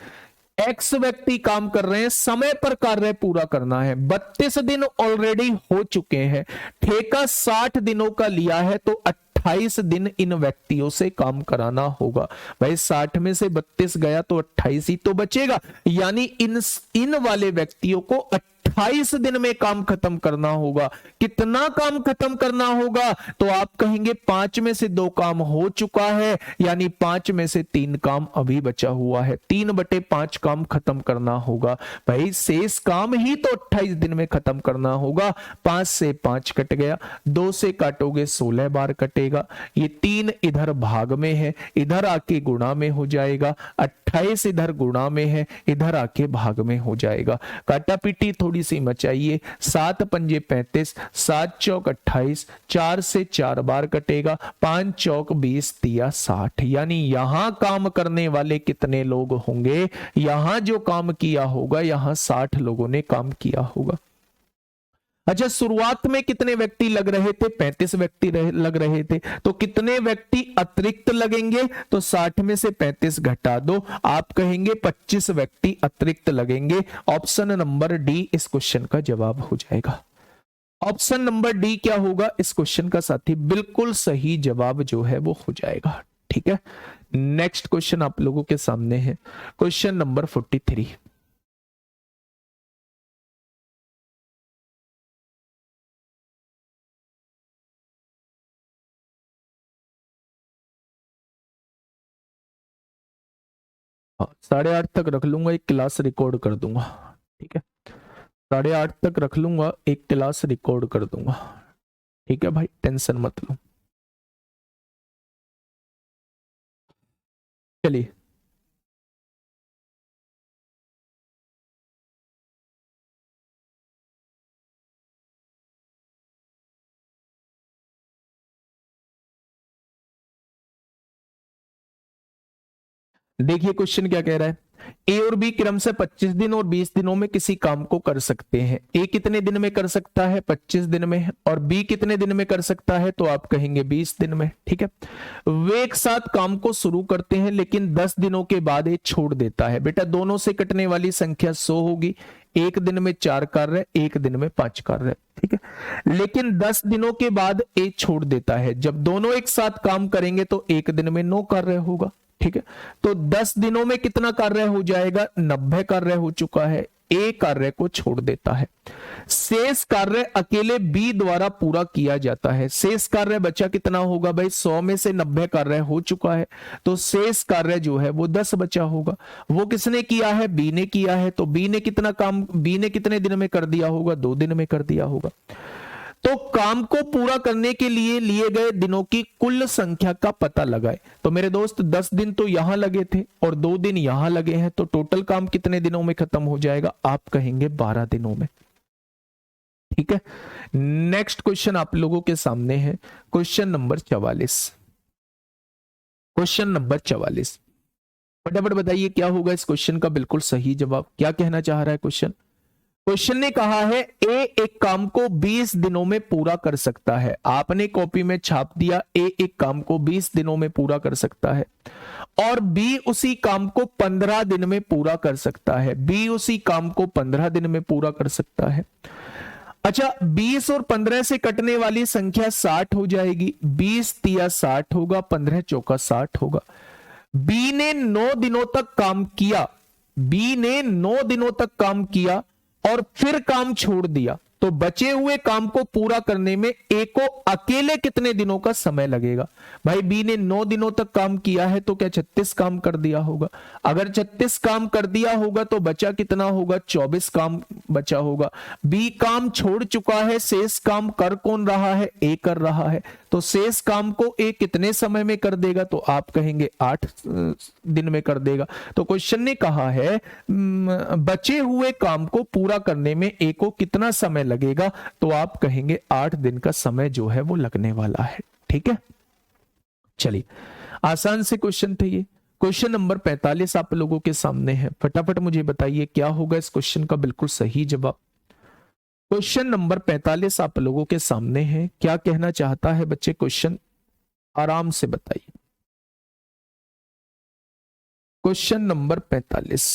एक्स व्यक्ति काम कर रहे हैं, समय पर कार्य पूरा करना है। 32 दिन ऑलरेडी हो चुके हैं, ठेका 60 दिनों का लिया है, तो 28 दिन इन व्यक्तियों से काम कराना होगा। भाई 60 में से 32 गया तो 28 ही तो बचेगा, यानी इन वाले व्यक्तियों को 28 दिन में काम खत्म करना होगा। कितना काम खत्म करना होगा? तो आप कहेंगे 5 में से 2 काम हो चुका है, यानी 5 में से 3 काम अभी बचा हुआ है। 3/5 काम खत्म करना होगा। भाई शेष काम ही तो 28 दिन में खत्म करना होगा। 5 से 5 कट गया, 2 से काटोगे 16 बार कटेगा। ये 3 इधर भाग में है, इधर आके गुणा में हो जाएगा। 28 इधर गुणा में है, इधर आके भाग में हो जाएगा। काटा पीटी थोड़ी सी मचाइए, 7 पंजे 35, 7 चौक 28, 4 से 4 बार कटेगा, 5 चौक 20 तिया 60। यानी यहां काम करने वाले कितने लोग होंगे? यहां जो काम किया होगा, यहां 60 लोगों ने काम किया होगा। अच्छा, शुरुआत में कितने व्यक्ति लग रहे थे? 35 व्यक्ति लग रहे थे। तो कितने व्यक्ति अतिरिक्त लगेंगे? तो 60 में से 35 घटा दो, आप कहेंगे 25 व्यक्ति अतिरिक्त लगेंगे। ऑप्शन नंबर डी इस क्वेश्चन का जवाब हो जाएगा। ऑप्शन नंबर डी क्या होगा इस क्वेश्चन का साथी? बिल्कुल सही जवाब जो है वो हो जाएगा। ठीक है, नेक्स्ट क्वेश्चन आप लोगों के सामने है, क्वेश्चन नंबर 43। हाँ, 8:30 तक रख लूंगा, एक क्लास रिकॉर्ड कर दूंगा। ठीक है, 8:30 तक रख लूंगा, एक क्लास रिकॉर्ड कर दूंगा। ठीक है भाई, टेंशन मत लो। चलिए, देखिए क्वेश्चन क्या कह रहा है। ए और बी क्रम से 25 दिन और 20 दिनों में किसी काम को कर सकते हैं। ए कितने दिन में कर सकता है? 25 दिन में। और बी कितने दिन में कर सकता है? तो आप कहेंगे 20 दिन में। ठीक है, वे एक साथ काम को शुरू करते हैं लेकिन 10 दिनों के बाद ए छोड़ देता है। बेटा दोनों से कटने वाली संख्या 100 होगी। एक दिन में 4 कार्य, एक दिन में 5 कार्य। ठीक है, लेकिन 10 दिनों के बाद ए छोड़ देता है। जब दोनों एक साथ काम करेंगे तो एक दिन में 9 कार्य होगा। ठीक है, तो 10 दिनों में कितना कार्य हो जाएगा? 90 कार्य हो चुका है। ए कार्य को छोड़ देता है। शेष कार्य अकेले बी द्वारा पूरा किया जाता है। शेष कार्य बचा कितना होगा भाई? 100 में से 90 कार्य हो चुका है, तो शेष कार्य जो है वो 10 बचा होगा। वो किसने किया है? बी ने किया है। तो बी ने कितना काम, बी ने कितने दिन में कर दिया होगा? 2 दिन में कर दिया होगा। तो काम को पूरा करने के लिए लिए गए दिनों की कुल संख्या का पता लगाए। तो मेरे दोस्त 10 दिन तो यहां लगे थे और 2 दिन यहां लगे हैं, तो टोटल काम कितने दिनों में खत्म हो जाएगा? आप कहेंगे 12 दिनों में। ठीक है, नेक्स्ट क्वेश्चन आप लोगों के सामने है, क्वेश्चन नंबर 44। क्वेश्चन नंबर 44, फटाफट बताइए क्या होगा इस क्वेश्चन का बिल्कुल सही जवाब। क्या कहना चाह रहा है क्वेश्चन? क्वेश्चन ने कहा है ए एक काम को 20 दिनों में पूरा कर सकता है। आपने कॉपी में छाप दिया ए एक काम को 20 दिनों में पूरा कर सकता है और बी उसी काम को 15 दिन में पूरा कर सकता है। बी उसी काम को 15 दिन में पूरा कर सकता है। अच्छा, 20 और 15 से कटने वाली संख्या 60 हो जाएगी। 20 तिया 60 होगा, 15 चौका 60 होगा। बी ने 9 दिनों तक काम किया। बी ने 9 दिनों तक काम किया और फिर काम छोड़ दिया, तो बचे हुए काम को पूरा करने में ए को अकेले कितने दिनों का समय लगेगा? भाई बी ने 9 दिनों तक काम किया है, तो क्या 36 काम कर दिया होगा? अगर 36 काम कर दिया होगा तो बचा कितना होगा? 24 काम बचा होगा। बी काम छोड़ चुका है, शेष काम कर कौन रहा है? ए कर रहा है। तो शेष काम को ए कितने समय में कर देगा? तो आप कहेंगे 8 दिन में कर देगा। तो क्वेश्चन ने कहा है बचे हुए काम को पूरा करने में ए को कितना समय लगेगा? तो आप कहेंगे 8 दिन का समय जो है वो लगने वाला है। ठीक है, चलिए आसान से क्वेश्चन थे ये। क्वेश्चन नंबर 45 आप लोगों के सामने है, फटाफट मुझे बताइए क्या होगा इस क्वेश्चन का बिल्कुल सही जवाब। क्वेश्चन नंबर 45 आप लोगों के सामने है, क्या कहना चाहता है बच्चे? क्वेश्चन आराम से बताइए। क्वेश्चन नंबर 45,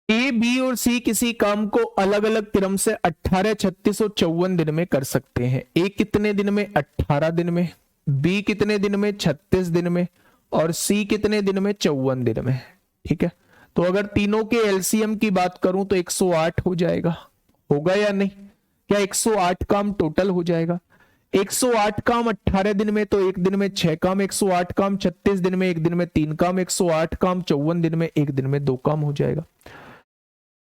ए बी और सी किसी काम को अलग अलग क्रम से 18, 36 और 54 दिन में कर सकते हैं। ए कितने दिन में? 18 दिन में। बी कितने दिन में? 36 दिन में। और सी कितने दिन में? 54 दिन में। ठीक है, तो अगर तीनों के एलसीएम की बात करूं तो 108 हो जाएगा। होगा या नहीं? क्या 108 काम टोटल हो जाएगा? 108 काम 18 दिन में, तो एक दिन में 6 काम। 108 काम 36 दिन में, एक दिन में 3 काम। 108 काम 54 दिन में, एक दिन में 2 काम हो जाएगा।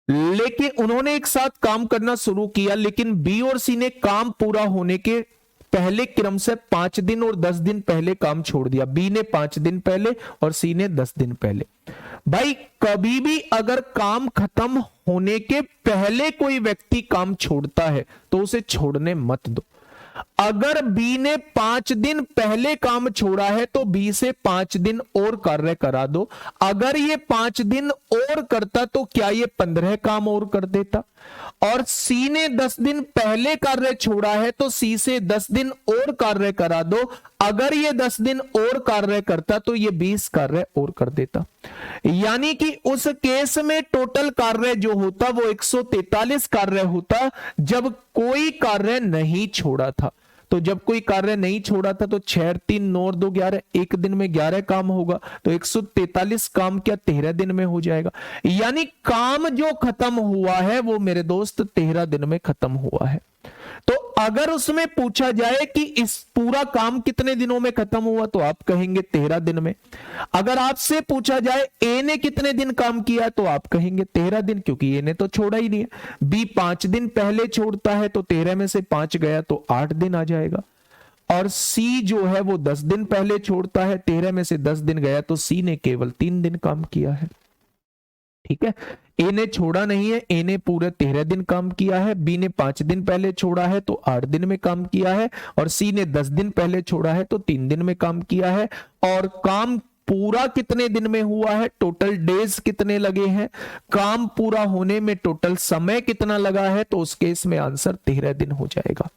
लेकिन उन्होंने एक साथ काम करना शुरू किया, लेकिन बी और सी ने काम पूरा होने के पहले क्रम से 5 दिन और 10 दिन पहले काम छोड़ दिया। बी ने 5 दिन पहले और सी ने 10 दिन पहले। भाई कभी भी अगर काम खत्म होने के पहले कोई व्यक्ति काम छोड़ता है तो उसे छोड़ने मत दो। अगर बी ने 5 दिन पहले काम छोड़ा है तो बी से 5 दिन और कार्य करा दो। अगर ये 5 दिन और करता तो क्या ये 15 काम और कर देता। और सी ने 10 दिन पहले कार्य छोड़ा है तो सी से 10 दिन और कार्य करा दो। अगर ये 10 दिन और कार्य करता तो ये 20 कार्य और कर देता। यानी कि उस केस में टोटल कार्य जो होता वो 143 कार्य होता जब कोई कार्य नहीं छोड़ा था। तो जब कोई कार्य नहीं छोड़ा था तो 6 3 9 2 11, एक दिन में 11 काम होगा, तो 143 काम क्या 13 दिन में हो जाएगा। यानी काम जो खत्म हुआ है वो मेरे दोस्त 13 दिन में खत्म हुआ है। तो अगर उसमें पूछा जाए कि इस पूरा काम कितने दिनों में खत्म हुआ तो आप कहेंगे 13 दिन में। अगर आपसे पूछा जाए ए ने कितने दिन काम किया तो आप कहेंगे 13 दिन, क्योंकि ए ने तो छोड़ा ही नहीं है। बी 5 दिन पहले छोड़ता है तो 13 में से 5 गया तो 8 दिन आ जाएगा। और सी जो है वो 10 दिन पहले छोड़ता है, 13 में से 10 दिन गया तो सी ने केवल 3 दिन काम किया है। ठीक है, ए ने छोड़ा नहीं है, ए ने पूरे 13 दिन काम किया है। बी ने 5 दिन पहले छोड़ा है तो 8 दिन में काम किया है। और सी ने 10 दिन पहले छोड़ा है तो 3 दिन में काम किया है। और काम पूरा कितने दिन में हुआ है, टोटल डेज कितने लगे हैं, काम पूरा होने में टोटल समय कितना लगा है, तो उस केस में आंसर 13 दिन हो जाएगा।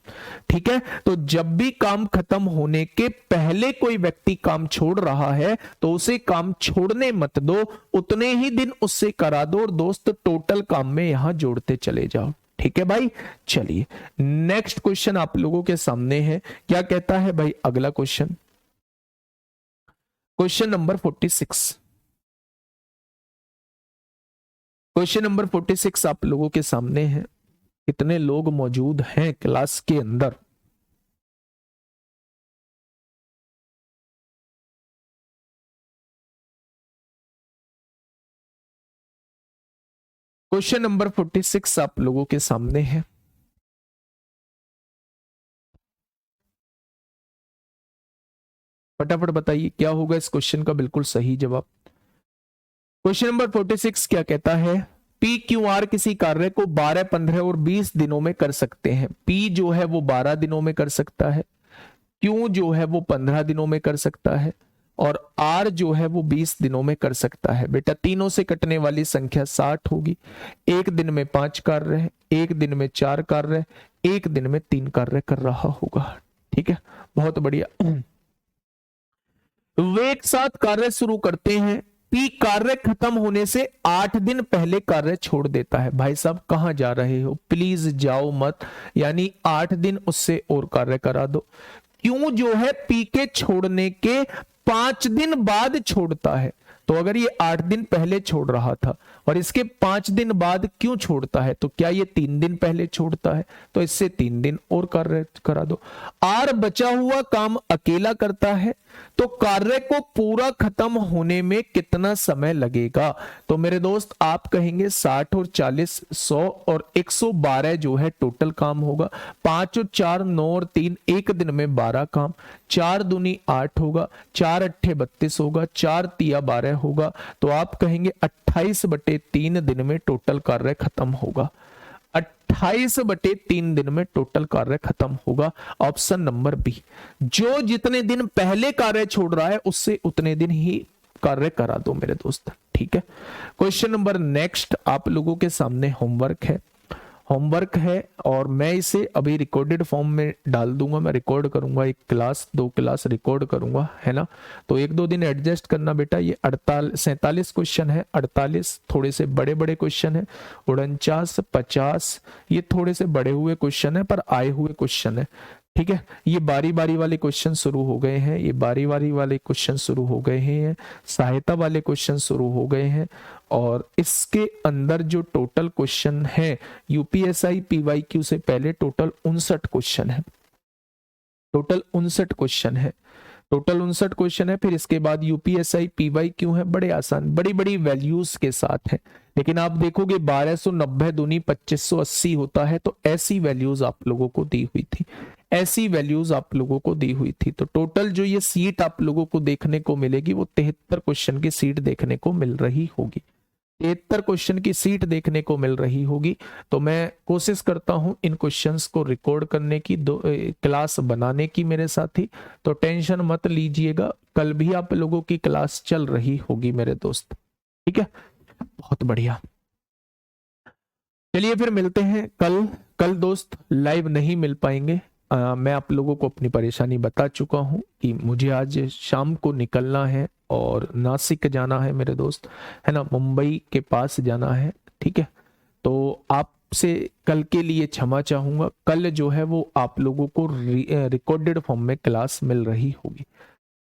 ठीक है, तो जब भी काम खत्म होने के पहले कोई व्यक्ति काम छोड़ रहा है तो उसे काम छोड़ने मत दो, उतने ही दिन उससे करा दो और दोस्त टोटल काम में यहां जोड़ते चले जाओ। ठीक है भाई, चलिए नेक्स्ट क्वेश्चन आप लोगों के सामने है। क्या कहता है भाई अगला question, question number 46। Question number 46 आप लोगों के सामने है। कितने लोग मौजूद हैं क्लास के अंदर? क्वेश्चन नंबर 46 आप लोगों के सामने है। फटाफट बताइए क्या होगा इस क्वेश्चन का बिल्कुल सही जवाब। क्वेश्चन नंबर 46 क्या कहता है, पी क्यू आर किसी कार्य को 12, 15 और 20 दिनों में कर सकते हैं। पी जो है वो 12 दिनों में कर सकता है, क्यू जो है वो 15 दिनों में कर सकता है, और आर जो है वो 20 दिनों में कर सकता है। बेटा तीनों से कटने वाली संख्या 60 होगी। एक दिन में 5 कार्य है, एक दिन में 4 कार्य है, एक दिन में 3 कार्य कर रहा होगा। ठीक है, बहुत बढ़िया। वे एक साथ कार्य शुरू करते हैं। पी कार्य खत्म होने से 8 दिन पहले कार्य छोड़ देता है। भाई साहब कहां जा रहे हो, प्लीज जाओ मत, यानी 8 दिन उससे और कार्य करा दो। क्यों जो है पी के छोड़ने के 5 दिन बाद छोड़ता है। तो अगर ये 8 दिन पहले छोड़ रहा था और इसके 5 दिन बाद क्यों छोड़ता है, तो क्या ये 3 दिन पहले छोड़ता है, तो इससे 3 दिन और कार्य करा दो। आर बचा हुआ काम अकेला करता है, तो कार्य को पूरा खत्म होने में कितना समय लगेगा। तो मेरे दोस्त आप कहेंगे 60 और 40 100 और 112 जो है टोटल काम होगा। 5 और 4 9 और 3 एक दिन में 12 काम, 4 दूनी 8 होगा, 4 अट्ठे 32 होगा, 4 तिया 12 होगा। तो आप कहेंगे 28/3 दिन में टोटल कार्य खत्म होगा। 28/3 दिन में टोटल कार्य खत्म होगा। ऑप्शन नंबर बी, जो जितने दिन पहले कार्य छोड़ रहा है उससे उतने दिन ही कार्य करा दो मेरे दोस्त। ठीक है, क्वेश्चन नंबर नेक्स्ट आप लोगों के सामने होमवर्क है। होमवर्क है और मैं इसे अभी रिकॉर्डेड फॉर्म में डाल दूंगा। मैं रिकॉर्ड करूंगा, 1 क्लास 2 क्लास रिकॉर्ड करूंगा, है ना। तो 1-2 दिन एडजस्ट करना बेटा। ये 47 क्वेश्चन है, 48 थोड़े से बड़े बड़े क्वेश्चन है, 49 50 ये थोड़े से बड़े हुए क्वेश्चन है पर आए हुए क्वेश्चन है। ठीक है, ये बारी बारी वाले क्वेश्चन शुरू हो गए हैं, ये बारी बारी वाले क्वेश्चन शुरू हो गए हैं, सहायता वाले क्वेश्चन शुरू हो गए हैं। और इसके अंदर जो टोटल क्वेश्चन है यूपीएसआई पीवाईक्यू से पहले टोटल 59 क्वेश्चन है। टोटल 59 क्वेश्चन है, टोटल 59 क्वेश्चन है। फिर इसके बाद यूपीएसआई पीवाईक्यू है, बड़े आसान बड़ी बड़ी वैल्यूज के साथ है। लेकिन आप देखोगे 1290 दूनी 2580 होता है, तो ऐसी वैल्यूज आप लोगों को दी हुई थी, ऐसी वैल्यूज आप लोगों को दी हुई थी। तो टोटल जो ये सीट आप लोगों को देखने को मिलेगी वो 73 क्वेश्चन की सीट देखने को मिल रही होगी, 73 क्वेश्चन की सीट देखने को मिल रही होगी। तो मैं कोशिश करता हूं इन क्वेश्चंस को रिकॉर्ड करने की, क्लास बनाने की मेरे साथी। तो टेंशन मत लीजिएगा, कल भी आप लोगों की क्लास चल रही होगी मेरे दोस्त, ठीक है, बहुत बढ़िया। चलिए फिर मिलते हैं कल। कल दोस्त लाइव नहीं मिल पाएंगे, मैं आप लोगों को अपनी परेशानी बता चुका हूं कि मुझे आज शाम को निकलना है और नासिक जाना है मेरे दोस्त, है ना, मुंबई के पास जाना है, ठीक है। तो आपसे कल के लिए क्षमा चाहूंगा, कल जो है वो आप लोगों को रिकॉर्डेड फॉर्म में क्लास मिल रही होगी।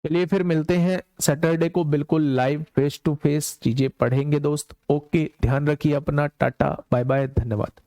चलिए फिर मिलते हैं सैटरडे को, बिल्कुल लाइव फेस टू फेस चीजें पढ़ेंगे दोस्त। ओके, ध्यान रखिए अपना, टाटा बाय बाय, धन्यवाद।